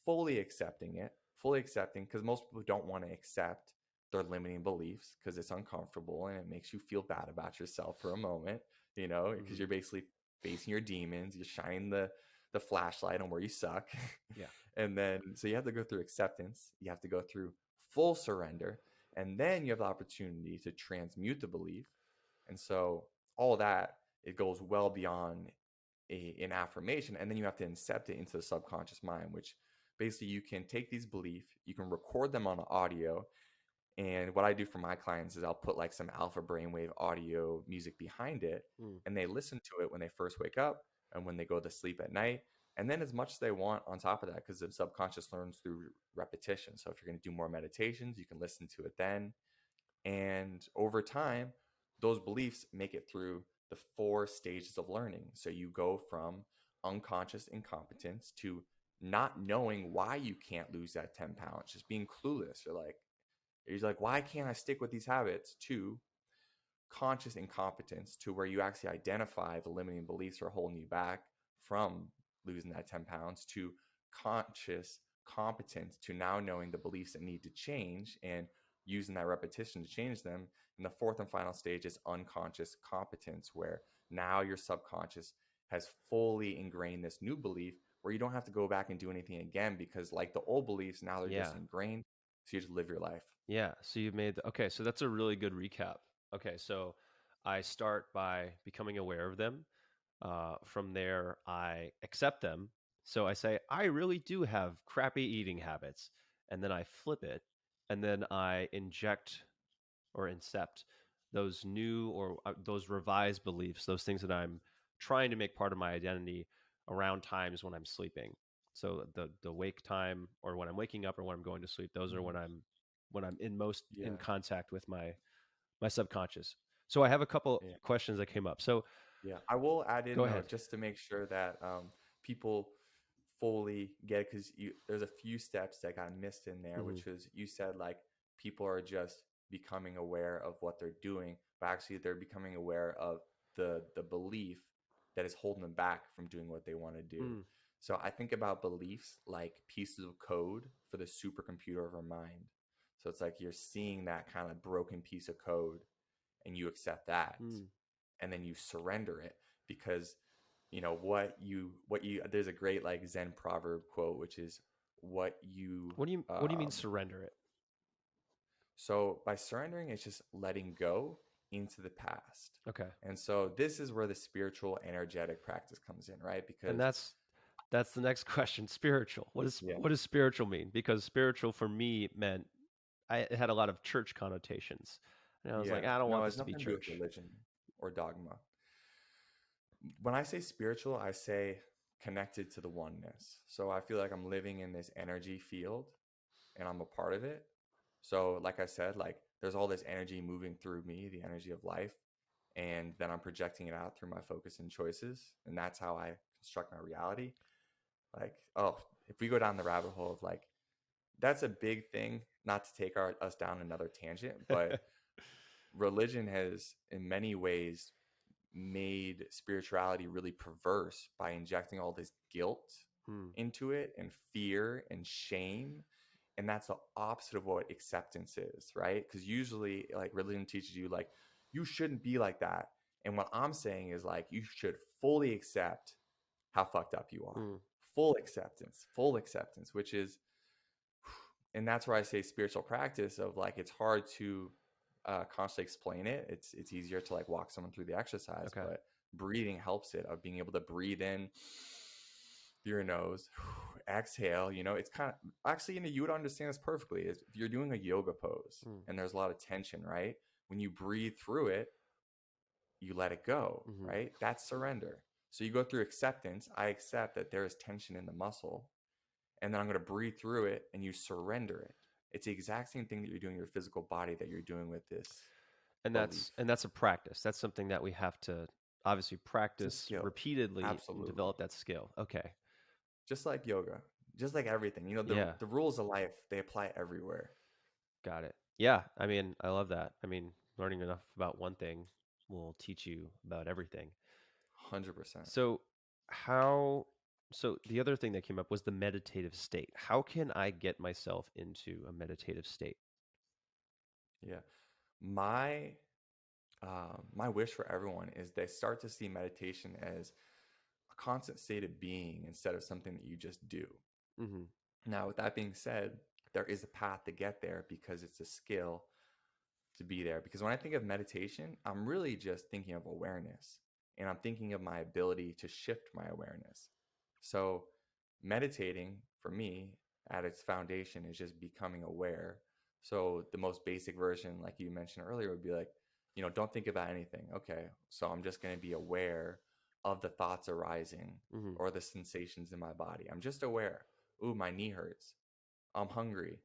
fully accepting it, fully accepting, because most people don't want to accept their limiting beliefs because it's uncomfortable and it makes you feel bad about yourself for a moment, because Hmm. you're basically facing your demons, you're shining the flashlight on where you suck. Yeah. And then so you have to go through acceptance, you have to go through full surrender, and then you have the opportunity to transmute the belief. And so all that, it goes well beyond an affirmation, and then you have to incept it into the subconscious mind, which basically you can take these beliefs, you can record them on audio. And what I do for my clients is I'll put like some alpha brainwave audio music behind it, Mm. and they listen to it when they first wake up and when they go to sleep at night, and then as much as they want on top of that, because the subconscious learns through repetition. So if you're going to do more meditations, you can listen to it then. And over time, those beliefs make it through the 4 stages of learning. So you go from unconscious incompetence to not knowing why you can't lose that 10 pounds, just being clueless. You're like, why can't I stick with these habits? To conscious incompetence, to where you actually identify the limiting beliefs are holding you back from losing that 10 pounds, to conscious competence, to now knowing the beliefs that need to change and using that repetition to change them. And the fourth and final stage is unconscious competence, where now your subconscious has fully ingrained this new belief where you don't have to go back and do anything again, because like the old beliefs, now they're Yeah. just ingrained. So you just live your life. Yeah. So you've made okay. So that's a really good recap. Okay. So I start by becoming aware of them. From there, I accept them. So I say, I really do have crappy eating habits. And then I flip it. And then I inject or incept those new or those revised beliefs, those things that I'm trying to make part of my identity around times when I'm sleeping. So the wake time or when I'm waking up or when I'm going to sleep, those are Mhm. when I'm in most in Yeah. contact with my subconscious. So I have a couple Yeah. questions that came up. So Yeah, I will add go in though, ahead. just to make sure that people fully get it, because there's a few steps that got missed in there, Hmm. which was, you said like people are just becoming aware of what they're doing, but actually they're becoming aware of the belief that is holding them back from doing what they want to do. Mm. So I think about beliefs like pieces of code for the supercomputer of our mind. So it's like you're seeing that kind of broken piece of code and you accept that, Mm. and then you surrender it, because what you there's a great like Zen proverb quote, which is what you What do you mean surrender it? so by surrendering, it's just letting go into the past. Okay. And so this is where the spiritual energetic practice comes in, right? And Because that's the next question. Spiritual. yeah, What does spiritual mean? Because spiritual for me meant it had a lot of church connotations. And I was like, yeah, I don't no, want it this has to be nothing to do with church. religion or dogma. When I say spiritual, I say connected to the oneness. So I feel like I'm living in this energy field and I'm a part of it. So, like I said, like there's all this energy moving through me, the energy of life, and then I'm projecting it out through my focus and choices, and that's how I construct my reality. Like, oh, if we go down the rabbit hole of like, that's a big thing. Not to take us down another tangent, but religion has, in many ways, made spirituality really perverse by injecting all this guilt Hmm. into it and fear and shame. And that's the opposite of what acceptance is, right? Because usually like religion teaches you like you shouldn't be like that. And what I'm saying is like you should fully accept how fucked up you are. Hmm. Full acceptance, which is, and that's where I say spiritual practice of like it's hard to constantly explain it. It's easier to like walk someone through the exercise, Okay. but breathing helps it, of being able to breathe in through your nose, exhale. It's kind of actually, you would understand this perfectly. Is if you're doing a yoga pose Hmm. and there's a lot of tension, right? When you breathe through it, you let it go, Hmm. right? That's surrender. So you go through acceptance. I accept that there is tension in the muscle, and then I'm going to breathe through it, and you surrender it. It's the exact same thing that you're doing in your physical body that you're doing with this And belief. that's a practice. That's something that we have to obviously It's a practice skill. repeatedly and Absolutely. develop that skill. Okay. Just like yoga, just like everything. Yeah. The rules of life, they apply everywhere. Got it. Yeah. I mean, I love that. I mean, learning enough about one thing will teach you about everything. 100%. So, how, so the other thing that came up was the meditative state. How can I get myself into a meditative state? Yeah. My my wish for everyone is they start to see meditation as a constant state of being instead of something that you just do. Hmm. Now, with that being said, there is a path to get there because it's a skill to be there. Because when I think of meditation, I'm really just thinking of awareness and I'm thinking of my ability to shift my awareness. So, meditating for me at its foundation is just becoming aware. So, the most basic version, like you mentioned earlier, would be like, don't think about anything. Okay. So, I'm just going to be aware of the thoughts arising Hmm. or the sensations in my body. I'm just aware. Ooh, my knee hurts. I'm hungry.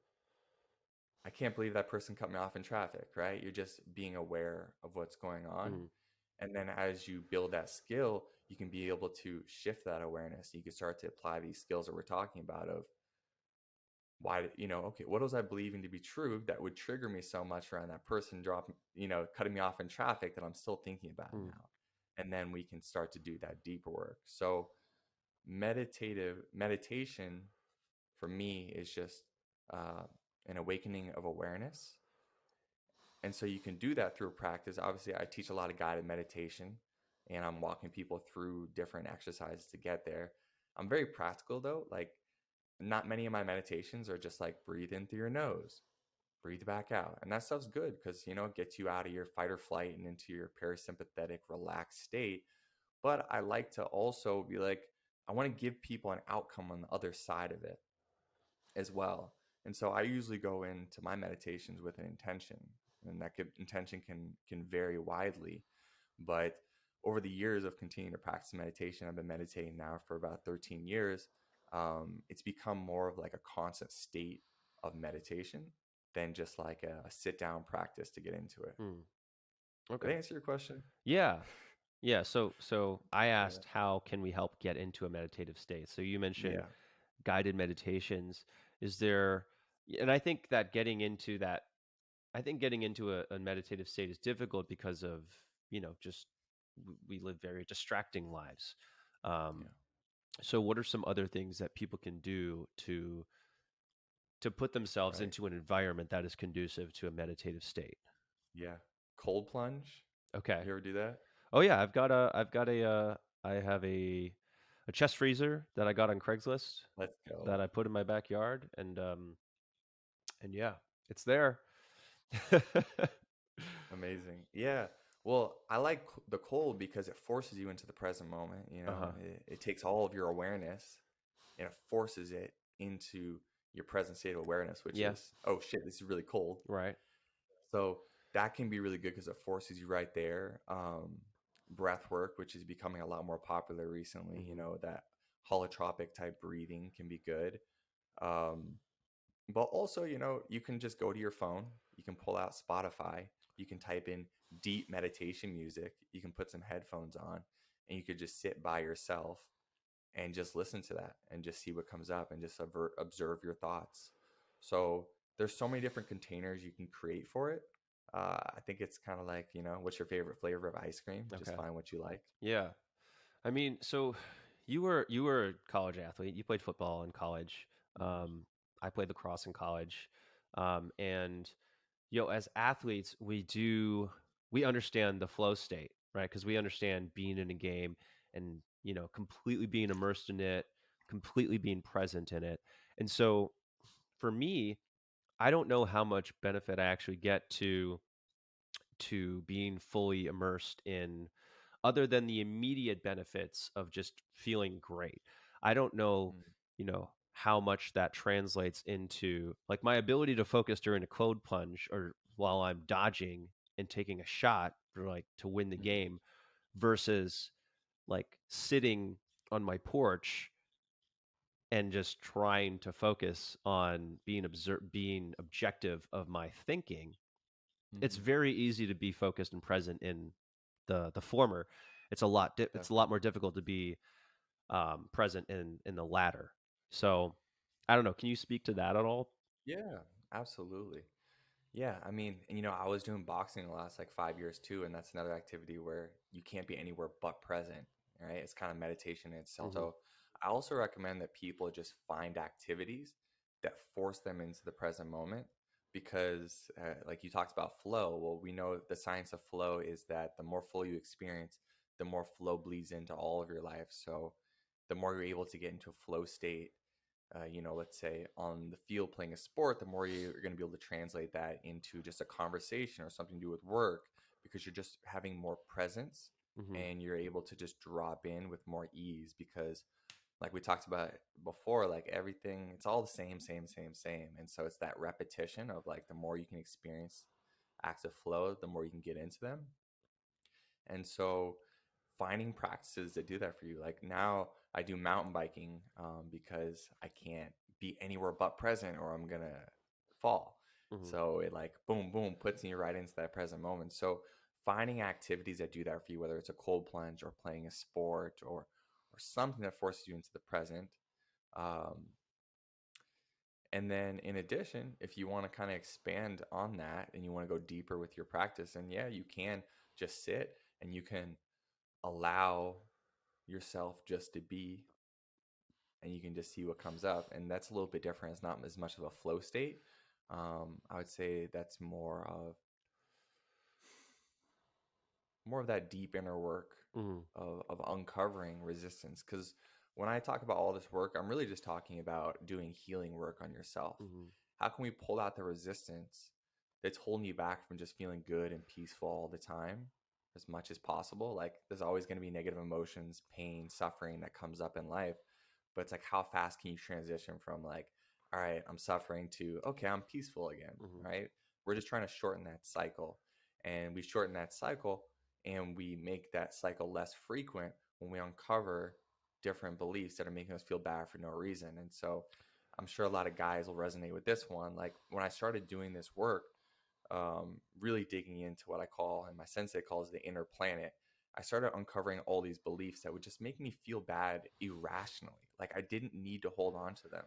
I can't believe that person cut me off in traffic, right? You're just being aware of what's going on. Hmm. And then as you build that skill, you can be able to shift that awareness. You can start to apply these skills that we're talking about of why, okay, what was I believing to be true that would trigger me so much around that person cutting me off in traffic that I'm still thinking about it Hmm. now. And then we can start to do that deeper work. So meditation for me is just uh, an awakening of awareness. And so you can do that through practice. Obviously, I teach a lot of guided meditation and I'm walking people through different exercises to get there. I'm very practical though. Like, not many of my meditations are just like breathe in through your nose, breathe back out. And that stuff's good because, it gets you out of your fight or flight and into your parasympathetic, relaxed state. But I like to also be like, I want to give people an outcome on the other side of it as well. And so I usually go into my meditations with an intention, and intention can vary widely. But over the years of continuing to practice meditation, I've been meditating now for about 13 years. It's become more of like a constant state of meditation than just like a sit down practice to get into it. Hmm. Did Okay. I answer your question? Yeah. Yeah. So I Yeah. asked, how can we help get into a meditative state? So you mentioned Yeah. guided meditations. Is there, and I think that getting into that, I think getting into a meditative state is difficult because of, just we live very distracting lives. Um, Yeah. so what are some other things that people can do to put themselves Right. into an environment that is conducive to a meditative state? Yeah. Cold plunge. Okay. You ever do that? Oh yeah, I have a chest freezer that I got on Craigslist Let's that go. I put in my backyard, and yeah, it's there. Amazing. Yeah. Well, I like the cold because it forces you into the present moment. Uh-huh. It takes all of your awareness and it forces it into your present state of awareness, which Yeah, is, oh shit, this is really cold. right. So that can be really good because it forces you right there. Breath work, which is becoming a lot more popular recently, Hmm. that holotropic type breathing can be good. Um, but also, you can just go to your phone, you can pull out Spotify, you can type in deep meditation music, you can put some headphones on, and you could just sit by yourself and just listen to that and just see what comes up and just observe your thoughts. So there's so many different containers you can create for it. I think it's kind of like, what's your favorite flavor of ice cream? Just Okay. find what you like. Yeah. I mean, so you were a college athlete. You played football in college. Mhm. Um, I played lacrosse in college. And as athletes, we understand the flow state, right? Because we understand being in a game and completely being immersed in it, completely being present in it. And so for me, I don't know how much benefit I actually get to being fully immersed in, other than the immediate benefits of just feeling great. I don't know, Mm. how much that translates into like my ability to focus during a cold plunge or while I'm dodging. and taking a shot for like to win the Mhm. game versus like sitting on my porch and just trying to focus on being objective of my thinking. It's Mhm. very easy to be focused and present in the former. It's a lot Definitely. more difficult to be present in the latter. So I don't know. Can you speak to that at all? Yeah, absolutely. Yeah, I mean, and I was doing boxing the last like 5 years too, and that's another activity where you can't be anywhere but present, right? It's kind of meditation in itself. Hmm. So I also recommend that people just find activities that force them into the present moment because, like you talked about flow. Well, we know the science of flow is that the more flow you experience, the more flow bleeds into all of your life. So the more you're able to get into a flow state, let's say on the field playing a sport, the more you're going to be able to translate that into just a conversation or something to do with work because you're just having more presence Hmm. and you're able to just drop in with more ease because like we talked about before, like everything, it's all the same, same, same, same. And so it's that repetition of like the more you can experience acts of flow, the more you can get into them. And so finding practices that do that for you. Like now I do mountain biking because I can't be anywhere but present or I'm going to fall. Hmm. So it like boom, boom, puts me right into that present moment. So finding activities that do that for you, whether it's a cold plunge or playing a sport or something that forces you into the present. Um, and then in addition, if you want to kind of expand on that and you want to go deeper with your practice, and yeah, you can just sit and you can allow yourself just to be and you can just see what comes up, and that's a little bit different. It's not as much of a flow state. I would say that's more of that deep inner work Hmm. of uncovering resistance. Because when I talk about all this work, I'm really just talking about doing healing work on yourself. Hmm. How can we pull out the resistance that's holding you back from just feeling good and peaceful all the time as much as possible? Like, there's always going to be negative emotions, pain, suffering that comes up in life. But it's like, how fast can you transition from, like, all right, I'm suffering to, okay, I'm peaceful again, Hmm. right? We're just trying to shorten that cycle. And we shorten that cycle and we make that cycle less frequent when we uncover different beliefs that are making us feel bad for no reason. And so I'm sure a lot of guys will resonate with this one. Like when I started doing this work, really digging into what I call, and my sensei calls the inner planet, I started uncovering all these beliefs that would just make me feel bad irrationally. Like I didn't need to hold on to them.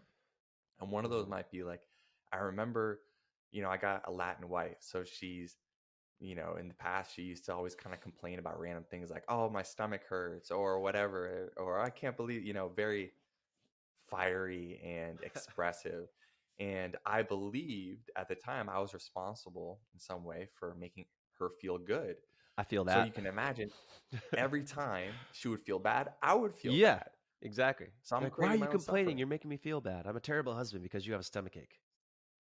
And one of those Hmm. might be like, I remember, I got a Latin wife. So she's, in the past, she used to always kind of complain about random things like, oh, my stomach hurts or whatever, or I can't believe, very fiery and expressive. And I believed at the time I was responsible in some way for making her feel good. I feel So that. you can imagine every time she would feel bad, I would feel Yeah, bad. exactly. So I'm Like, why are creating you my own complaining? suffering. You're making me feel bad. I'm a terrible husband because you have a stomach ache.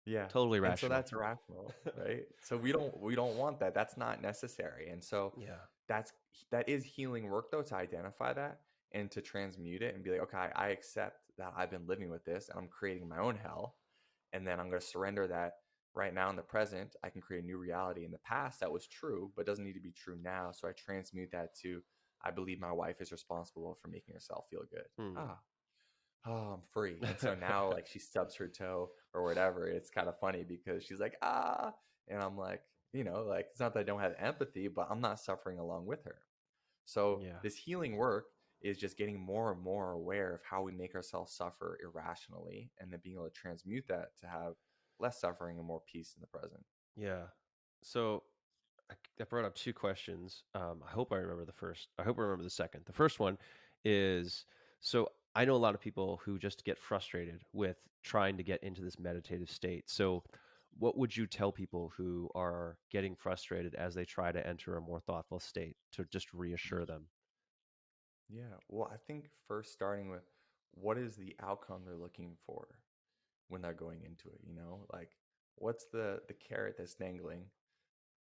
Yeah. Totally And so rational. that's irrational, right? So we don't want that. That's not necessary. And so Yeah. that's that is healing work though to identify that and to transmute it and be like, okay, I accept that I've been living with this and I'm creating my own hell. And then I'm going to surrender that right now in the present. I can create a new reality. In the past, that was true, but doesn't need to be true now. So I transmute that to I believe my wife is responsible for making herself feel good. Hmm. Ah, oh, I'm free. And so now, like, she stubs her toe or whatever. It's kind of funny because she's like, ah. And I'm like, like, it's not that I don't have empathy, but I'm not suffering along with her. So Yeah. this healing work is just getting more and more aware of how we make ourselves suffer irrationally and then being able to transmute that to have less suffering and more peace in the present. Yeah. So I brought up two questions. I hope I remember the first. I hope I remember the second. The first one is, so I know a lot of people who just get frustrated with trying to get into this meditative state. So, what would you tell people who are getting frustrated as they try to enter a more thoughtful state to just reassure them? Yeah. Well, I think first starting with what is the outcome they're looking for when they're going into it, like what's the carrot that's dangling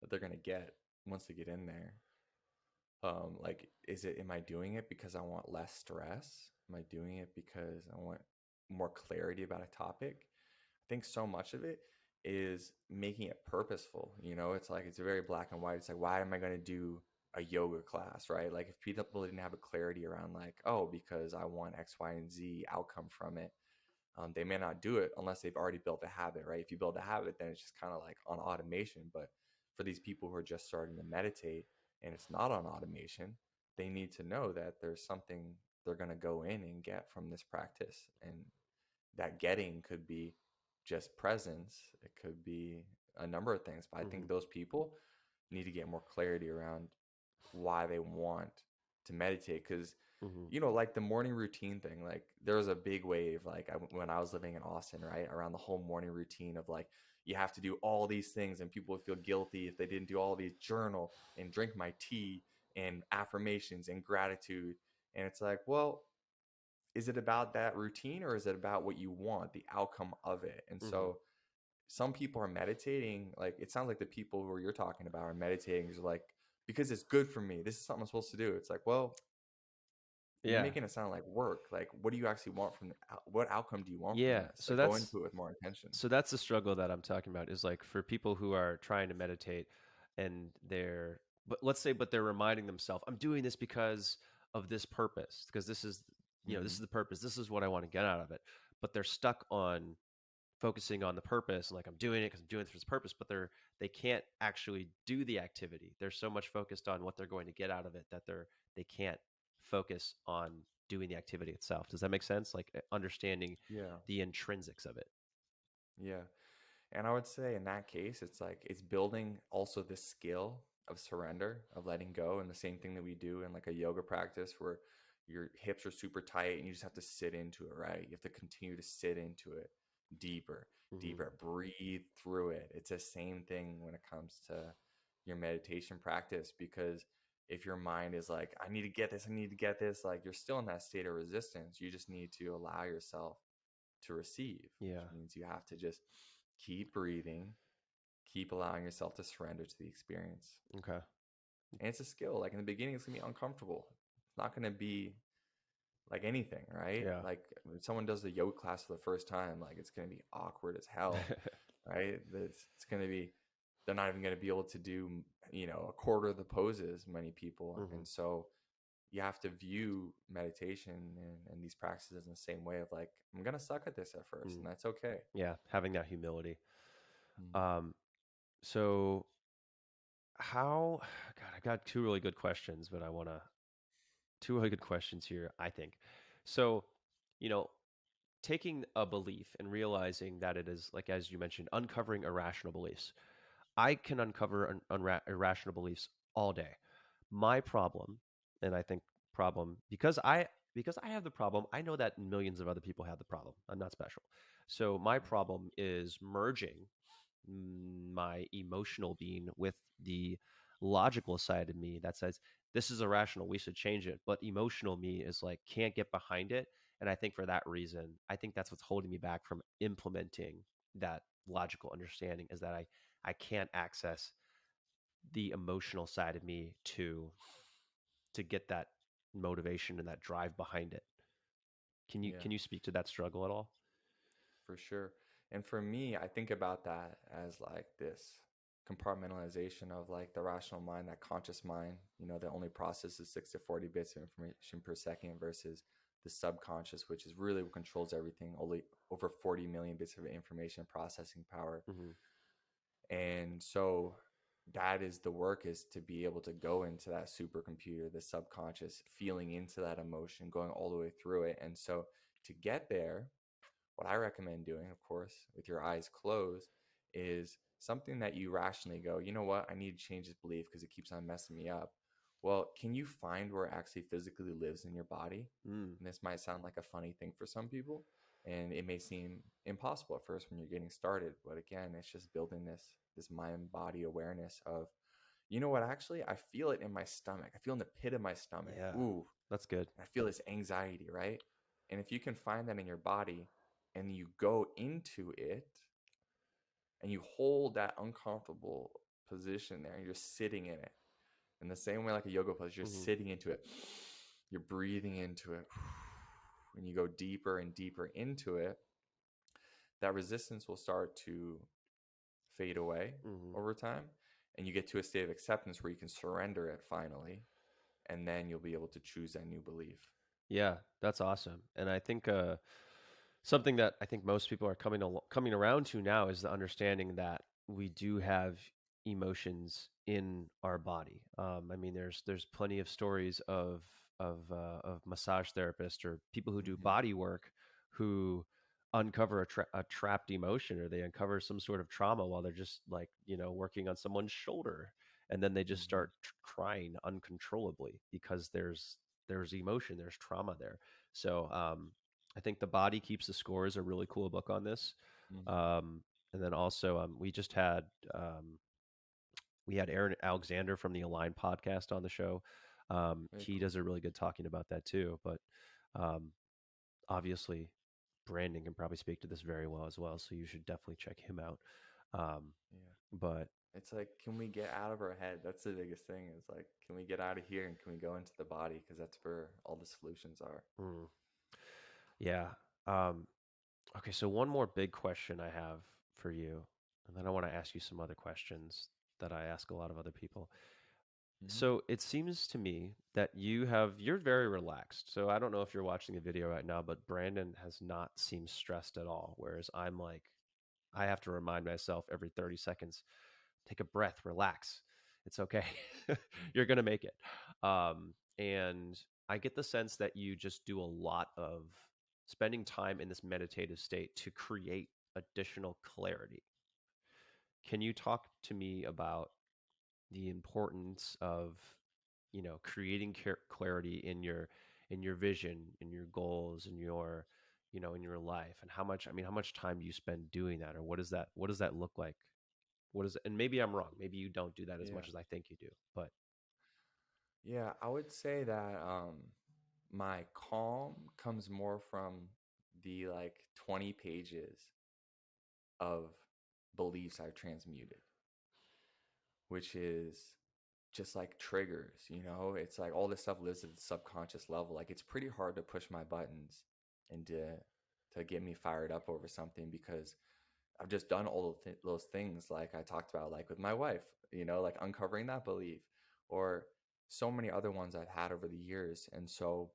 that they're going to get once they get in there. Like, am I doing it because I want less stress? Am I doing it because I want more clarity about a topic? I think so much of it is making it purposeful. You know, it's like it's very black and white. It's like, why am I going to do a yoga class, right? Like if people didn't have a clarity around like, oh, because I want X, Y, and Z outcome from it, they may not do it unless they've already built a habit, right? If you build a habit, then it's just kind of like on automation. But for these people who are just starting to meditate and it's not on automation, they need to know that there's something they're going to go in and get from this practice. And that getting could be just presence, it could be a number of things. But I Hmm. think those people need to get more clarity around why they want to meditate. Because Hmm. like the morning routine thing, like there was a big wave, like when I was living in Austin, right, around the whole morning routine of like, you have to do all these things and people would feel guilty if they didn't do all these, journal and drink my tea and affirmations and gratitude. And it's like, well, is it about that routine or is it about what you want, the outcome of it? And Hmm. so some people are meditating, like it sounds like the people who you're talking about are meditating is like, because it's good for me, this is something I'm supposed to do. It's like, well, you're Yeah. making it sound like work. Like, what do you actually want from what outcome do you want from Yeah. this? So Like, go that's into it with more intention. so that's the struggle that I'm talking about is like for people who are trying to meditate and but let's say, but they're reminding themselves, I'm doing this because of this purpose, because this is, this is Hmm. the purpose. This is what I want to get out of it. But they're stuck on focusing on the purpose and like, I'm doing it because I'm doing it for this purpose, but they can't actually do the activity. They're so much focused on what they're going to get out of it that they can't focus on doing the activity itself. Does that make sense? Like understanding Yeah. the intrinsics of it. Yeah. And I would say in that case, it's like it's building also the skill of surrender, of letting go. And the same thing that we do in like a yoga practice where your hips are super tight and you just have to sit into it, right? You have to continue to sit into it deeper, Hmm. deeper, breathe through it. It's the same thing when it comes to your meditation practice, because if your mind is like, I need to get this, I need to get this, like you're still in that state of resistance. You just need to allow yourself to receive, which Yeah. means you have to just keep breathing, keep allowing yourself to surrender to the experience. Okay. And it's a skill. Like in the beginning, it's gonna be uncomfortable. It's not gonna be like anything, right? Yeah. Like when someone does the yoga class for the first time, like it's gonna be awkward as hell, right? It's gonna be, they're not even gonna be able to do, a quarter of the poses, many people. Hmm. And so you have to view meditation and these practices in the same way of like, I'm gonna suck at this at first, Mm. and that's okay. Yeah. Having that humility. Mm. Um, so how, God, I got two really good questions, but two really good questions here, I think. So, you know, taking a belief and realizing that it is, like, as you mentioned, uncovering irrational beliefs. I can uncover irrational beliefs all day. My problem, and I think problem because I have the problem, I know that millions of other people have the problem. I'm not special. So my problem is merging my emotional being with the logical side of me that says this is irrational, we should change it. But emotional me is like can't get behind it. And I think for that reason, I think that's what's holding me back from implementing that logical understanding is that I can't access the emotional side of me to get that motivation and that drive behind it. Yeah. Can you speak to that struggle at all? For sure. And for me, I think about that as like this compartmentalization of like the rational mind, that conscious mind, that only processes 6 to 40 bits of information per second versus the subconscious, which is really what controls everything, only over 40 million bits of information processing power. Hmm. And so that is the work, is to be able to go into that supercomputer, the subconscious, feeling into that emotion, going all the way through it. And so to get there, what I recommend doing, of course, with your eyes closed, is something that you rationally go, you know what, I need to change this belief because it keeps on messing me up. Well, can you find where it actually physically lives in your body? Mm, And this might sound like a funny thing for some people, and it may seem impossible at first when you're getting started. But again, it's just building this mind body awareness of, you know what, actually, I feel it in my stomach. I feel in the pit of my stomach. yeah, Ooh, that's good. I feel this anxiety, right? And if you can find that in your body and you go into it and you hold that uncomfortable position there, and you're just sitting in it in the same way like a yoga pose, you're Hmm. sitting into it, you're breathing into it, and you go deeper and deeper into it, that resistance will start to fade away Hmm. over time, and you get to a state of acceptance where you can surrender it finally, and then you'll be able to choose that new belief. Yeah, that's awesome. And I think something that I think most people are coming around to now is the understanding that we do have emotions in our body. I mean, there's plenty of stories of massage therapists or people who do Hmm. body work who uncover a trapped emotion, or they uncover some sort of trauma while they're just like, working on someone's shoulder, and then they just Hmm. start crying uncontrollably because there's emotion, there's trauma there. So I think The Body Keeps the Score is a really cool book on this. Hmm. Um, and then also we had Aaron Alexander from the Align podcast on the show. Very He cool. does a really good talking about that too. But um, obviously, Brandon can probably speak to this very well as well. So you should definitely check him out. Um, Yeah. but It's like, can we get out of our head? That's the biggest thing. Is like, can we get out of here and can we go into the body? Because that's where all the solutions are. mm, yeah. Um, okay, so one more big question I have for you, and then I want to ask you some other questions that I ask a lot of other people. Hmm. So it seems to me that you're very relaxed. So I don't know if you're watching a video right now, but Brandon has not seemed stressed at all. Whereas I'm like, I have to remind myself every 30 seconds, take a breath, relax. It's okay. You're going to make it. And I get the sense that you just do a lot of spending time in this meditative state to create additional clarity. Can you talk to me about the importance of creating clarity in your vision, in your goals, in your in your life, and how much time do you spend doing that, or what does that look like? And maybe I'm wrong, maybe you don't do that as Yeah. much as I think you do, but Yeah. I would say that my calm comes more from the like 20 pages of beliefs I've transmuted, which is just like triggers, you know? It's like all this stuff lives at the subconscious level. Like it's pretty hard to push my buttons and to get me fired up over something because I've just done all of those things like I talked about, like with my wife, you know, like uncovering that belief, or so many other ones I've had over the years. And so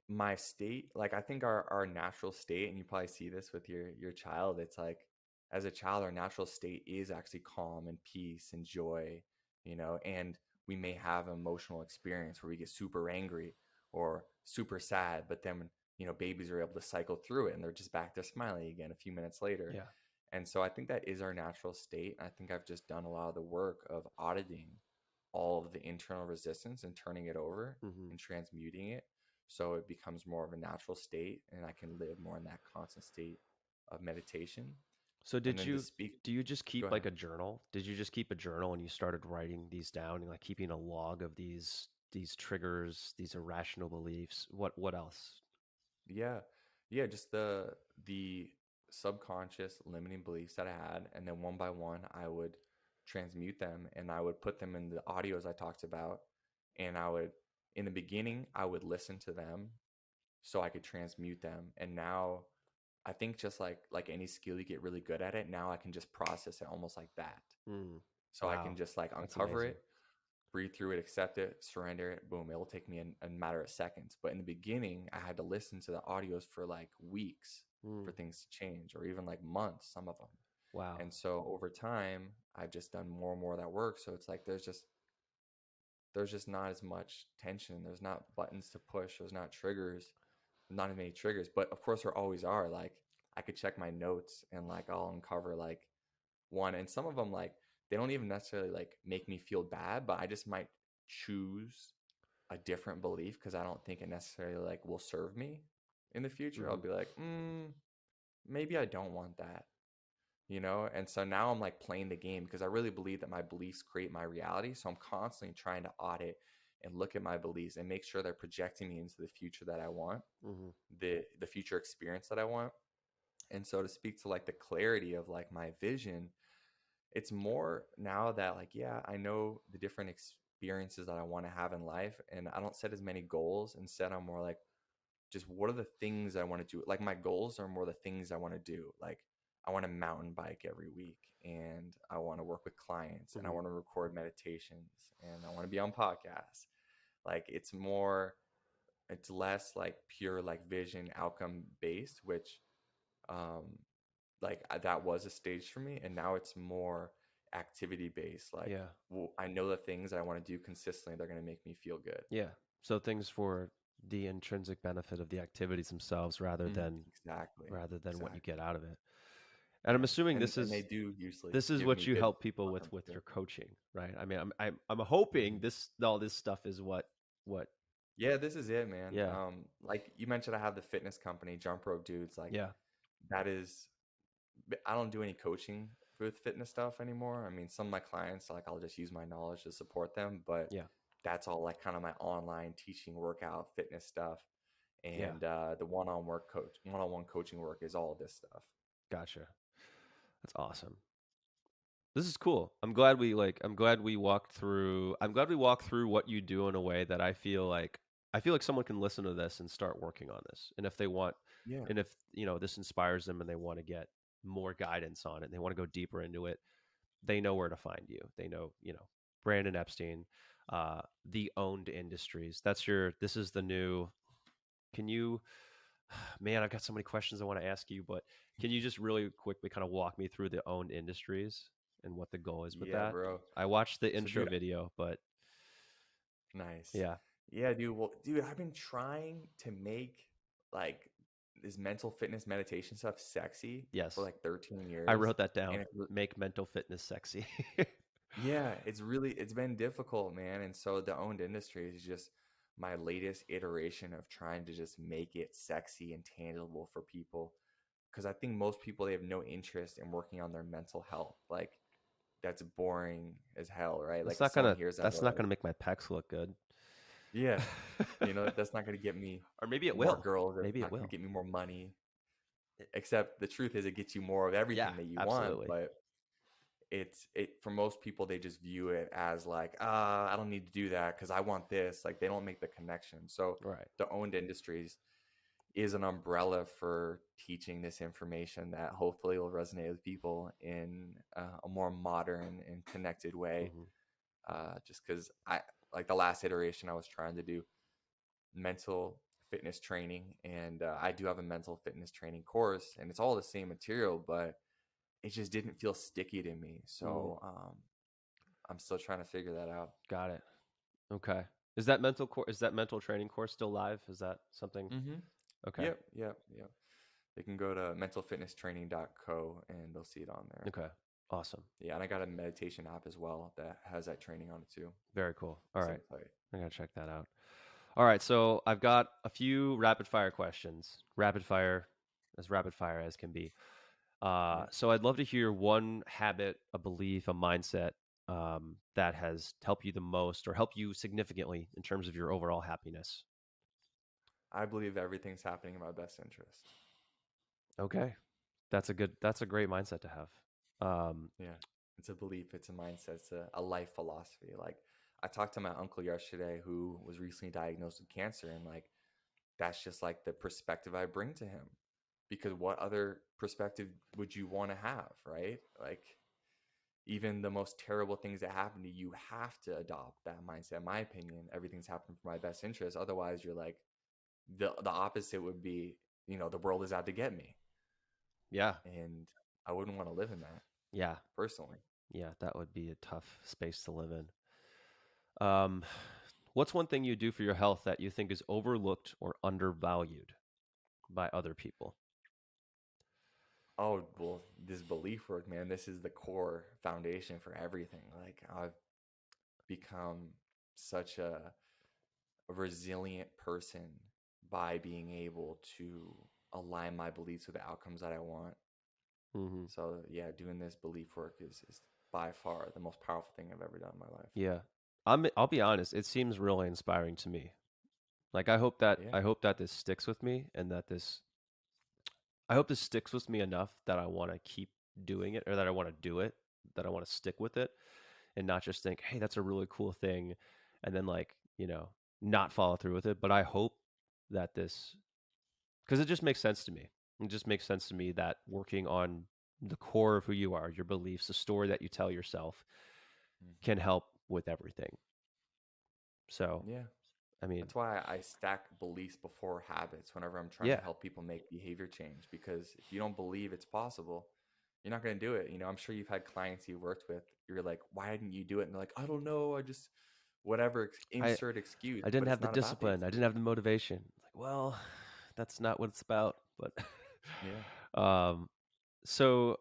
my state, like I think our natural state, and you probably see this with your child, it's like as a child our natural state is actually calm and peace and joy, you know. And we may have an emotional experience where we get super angry or super sad, but then, you know, babies are able to cycle through it and they're just back to smiling again a few minutes later. yeah. And so I think that is our natural state. I think I've just done a lot of the work of auditing all of the internal resistance and turning it over Hmm. and transmuting it so it becomes more of a natural state and I can live more in that constant state of meditation. So And then to speak, do you just go keep ahead. like a journal? Did you just keep a journal and you started writing these down and like keeping a log of these triggers, these irrational beliefs? What else? Yeah. Yeah, just the subconscious limiting beliefs that I had, and then one by one I would transmute them and I would put them in the audios I talked about, and I would, in the beginning I would listen to them so I could transmute them. And now I think just like any skill, you get really good at it. Now I can just process it almost like that. Mm, So I can wow, just like that's uncover amazing. it, breathe through it, accept it, surrender it, boom, it'll take me a matter of seconds. But in the beginning, I had to listen to the audios for like weeks Mm, for things to change, or even like months, some of them. wow. And so over time, I've just done more and more of that work. So it's like there's just not as much tension. There's not buttons to push. There's not triggers, not as many triggers. But of course, there always are. Like I could check my notes and like I'll uncover like one, and some of them like they don't even necessarily like make me feel bad, but I just might choose a different belief because I don't think it necessarily like will serve me in the future. I'll Hmm. be like, maybe I don't want that, you know? And so now I'm like playing the game because I really believe that my beliefs create my reality. So I'm constantly trying to audit and look at my beliefs and make sure they're projecting me into the future that I want, Hmm. the future experience that I want. And so to speak to like the clarity of like my vision, it's more now that like, yeah, I know the different experiences that I want to have in life, and I don't set as many goals. Instead, I'm more like, just what are the things I want to do? Like my goals are more the things I want to do. Like I want to mountain bike every week, and I want to work with clients, and I Hmm. want to record meditations, and I want to be on podcasts. Like it's less like pure like vision outcome based, which um that was a stage for me, and now it's more activity based. Like, Yeah. well, I know the things I want to do consistently, they're going to make me feel good. Yeah. So things for the intrinsic benefit of the activities themselves Exactly, rather than what you get exactly. out of it. And I'm Yeah, assuming and they do usually this is give me what you good help people outcomes with too. your coaching, right? I mean, I'm hoping Mhm. this all this stuff is what Yeah, this is it, man. yeah. Like you mentioned, I have the fitness company, Jump Rope Dudes. Like Yeah. that is, I don't do any coaching with fitness stuff anymore. I mean, some of my clients, like I'll just use my knowledge to support them, but Yeah. that's all like kind of my online teaching, workout, fitness stuff, Yeah. and the one-on-one coaching work is all this stuff. Gotcha. That's awesome. This is cool. I'm glad we walked through what you do in a way that I feel like someone can listen to this and start working on this. And if they want Yeah, and if, this inspires them and they want to get more guidance on it and they want to go deeper into it, they know where to find you. They know, Brandon Epstein, the owned industries. This is the new, can you, man, I've got so many questions I want to ask you, but can you just really quickly kind of walk me through the owned industries and what the goal is with yeah, that? bro. I watched the So, intro dude, video, but nice. yeah, Yeah, dude. Well, dude, I've been trying to make like this mental fitness meditation stuff sexy for yes, like 13 I years. wrote that down. And Make mental fitness sexy. yeah, it's been difficult, man. And so the owned industry is just my latest iteration of trying to just make it sexy and tangible for people. Because I think most people, they have no interest in working on their mental health. Like that's boring as hell, right? Like That's if not someone gonna hears that, that's they're not like, gonna make my pecs look good. yeah, that's not going to get me Or maybe it more will. girls. It's Maybe it not going to will. get me more money. Except the truth is, it gets you more of Yeah, everything that you want. absolutely. But it for most people, they just view it as like, I don't need to do that because I want this. Like they don't make the connection. So Right. the owned industries is an umbrella for teaching this information that hopefully will resonate with people in a more modern and connected way. Hmm. Just because I like the last iteration, I was trying to do mental fitness training, and I do have a mental fitness training course, and it's all the same material, but it just didn't feel sticky to me. Hmm. So I'm still trying to figure that out. Got it. Okay. Is that mental training course still live? Is that something? Mm-hmm. Okay. Yep. They can go to mentalfitnesstraining.co and they'll see it on there. Okay. Awesome. Yeah, and I got a meditation app as well that has that training on it too. Very cool. All right. Same site. I gotta check that out. All right. So I've got a few rapid fire questions. Rapid fire as can be. Yeah. So I'd love to hear one habit, a belief, a mindset that has helped you the most or helped you significantly in terms of your overall happiness. I believe everything's happening in my best interest. Okay. That's a great mindset to have. Yeah. It's a belief, it's a mindset, it's a life philosophy. Like I talked to my uncle yesterday who was recently diagnosed with cancer, and like that's just like the perspective I bring to him. Because what other perspective would you want to have, right? Like even the most terrible things that happen to you, you have to adopt that mindset. In my opinion, everything's happening for my best interest. Otherwise, you're like the opposite would be, the world is out to get me, Yeah. and I wouldn't want to live in that Yeah. personally. Yeah, that would be a tough space to live in. Um, what's one thing you do for your health that you think is overlooked or undervalued by other people? Oh, well, this belief work, man, this is the core foundation for everything. Like I've become such a resilient person by being able to align my beliefs with the outcomes that I want. Hmm. So yeah, doing this belief work is by far the most powerful thing I've ever done in my life. Yeah. I'll be honest, it seems really inspiring to me. Like Yeah. I hope that this sticks with me and I hope this sticks with me enough that I want to keep doing it or that I want to do it, that I want to stick with it and not just think, "Hey, that's a really cool thing," and then not follow through with it, but I hope that this cuz it just makes sense to me. It just makes sense to me that working on the core of who you are, your beliefs, the story that you tell yourself Mhm. can help with everything. So, Yeah. I mean, That's why I stack beliefs before habits whenever I'm trying to yeah, help people make behavior change. Because if you don't believe it's possible, you're not going to do it. I'm sure you've had clients you've worked with. You're like, why didn't you do it? And they're like, I don't know. I just, whatever, I insert excuse. I But didn't it's have the not about the discipline. I didn't excuse. have the motivation. Like, well, that's not what it's about. But Yeah. um, so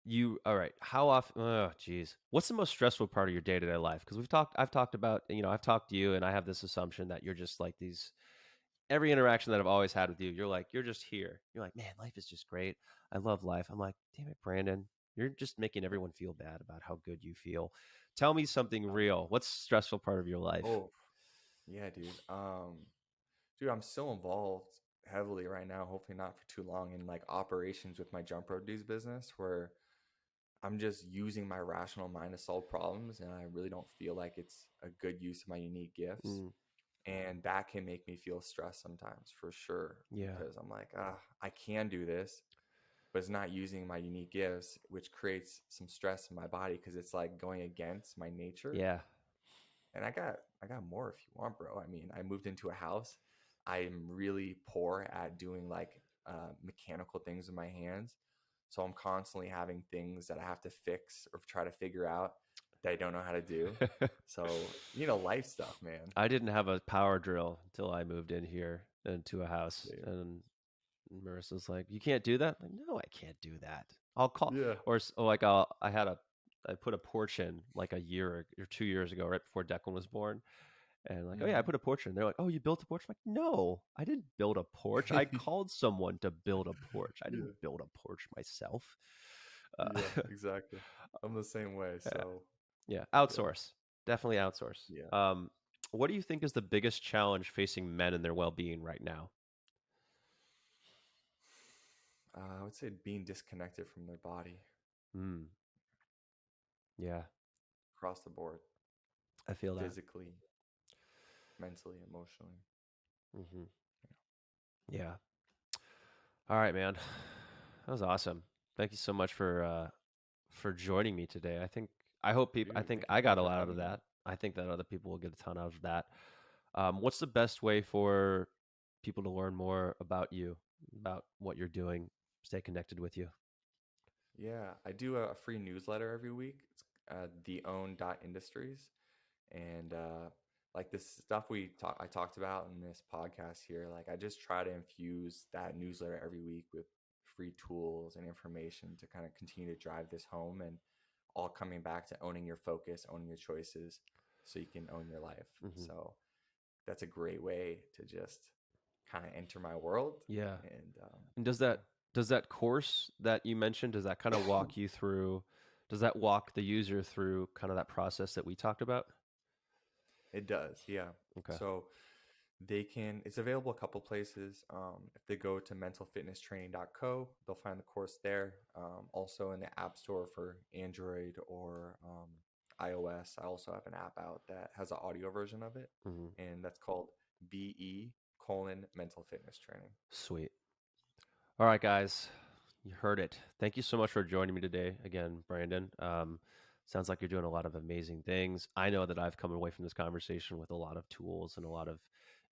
you all right? How often? Oh, geez, what's the most stressful part of your day to day life? Because I've talked about, I've talked to you, and I have this assumption that you're just like these. Every interaction that I've always had with you, you're just here. You're like, man, life is just great. I love life. I'm like, damn it, Brandon, you're just making everyone feel bad about how good you feel. Tell me something real. What's the stressful part of your life? Oh, yeah, dude. Dude, I'm still involved heavily right now, hopefully not for too long, in like operations with my jump rope dudes business where I'm just using my rational mind to solve problems, and I really don't feel like it's a good use of my unique gifts. Mm, And that can make me feel stressed sometimes for sure, yeah, because I'm like, I can do this, but it's not using my unique gifts, which creates some stress in my body because it's like going against my nature. yeah, And I got more if you want, bro. I mean, I moved into a house. I'm really poor at doing like mechanical things with my hands. So I'm constantly having things that I have to fix or try to figure out that I don't know how to do. So, life stuff, man. I didn't have a power drill until I moved in here into a house, Dude. and Marissa's like, "You can't do that." I'm like, no, I can't do that. I'll call Yeah. or like I put a porch in like a year or 2 years ago, right before Declan was born, and like, oh yeah, I Hmm. put a porch in. They're like, oh, you built a porch? I'm like, no, I didn't build a porch. I called someone to build a porch. I didn't Yeah. build a porch myself. Yeah, Uh, exactly. I'm the same way. yeah, So, yeah, yeah. outsource, definitely outsource. Yeah. What do you think is the biggest challenge facing men and their well-being right now? I would say being disconnected from their body Hmm. Yeah, across the board, I feel that. physically, mentally, emotionally. Hmm. Yeah. All right, man. That was awesome. Thank you so much for joining me today. I Dude, think thank you I so got much a for lot out of having me. that. I think that other people will get a ton out of that. What's the best way for people to learn more about you, about what you're doing, stay connected with you? Yeah, I do a free newsletter every week. It's theown.industries. And like this stuff I talked about in this podcast here, like I just try to infuse that newsletter every week with free tools and information to kind of continue to drive this home, and all coming back to owning your focus, owning your choices so you can own your life. Hmm. So that's a great way to just kind of enter my world. Yeah. And And does that course that you mentioned, does that kind of yeah. walk you through, does that walk the user through kind of that process that we talked about? It does, yeah. Okay. So it's available a couple places. If they go to mentalfitnesstraining.co, they'll find the course there. Also in the App Store for Android or iOS. I also have an app out that has an audio version of it, Hmm. and that's called BE mental fitness training. Sweet. All right, guys. You heard it. Thank you so much for joining me today again, Brandon. Sounds like you're doing a lot of amazing things. I know that I've come away from this conversation with a lot of tools and a lot of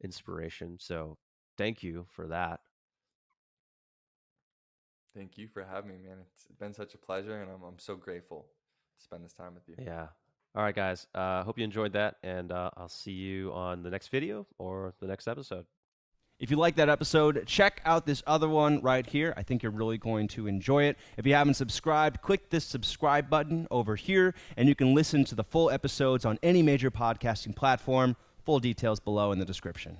inspiration. So thank you for that. Thank you for having me, man. It's been such a pleasure, and I'm so grateful to spend this time with you. Yeah. All right, guys. Hope you enjoyed that. And I'll see you on the next video or the next episode. If you like that episode, check out this other one right here. I think you're really going to enjoy it. If you haven't subscribed, click this subscribe button over here, and you can listen to the full episodes on any major podcasting platform. Full details below in the description.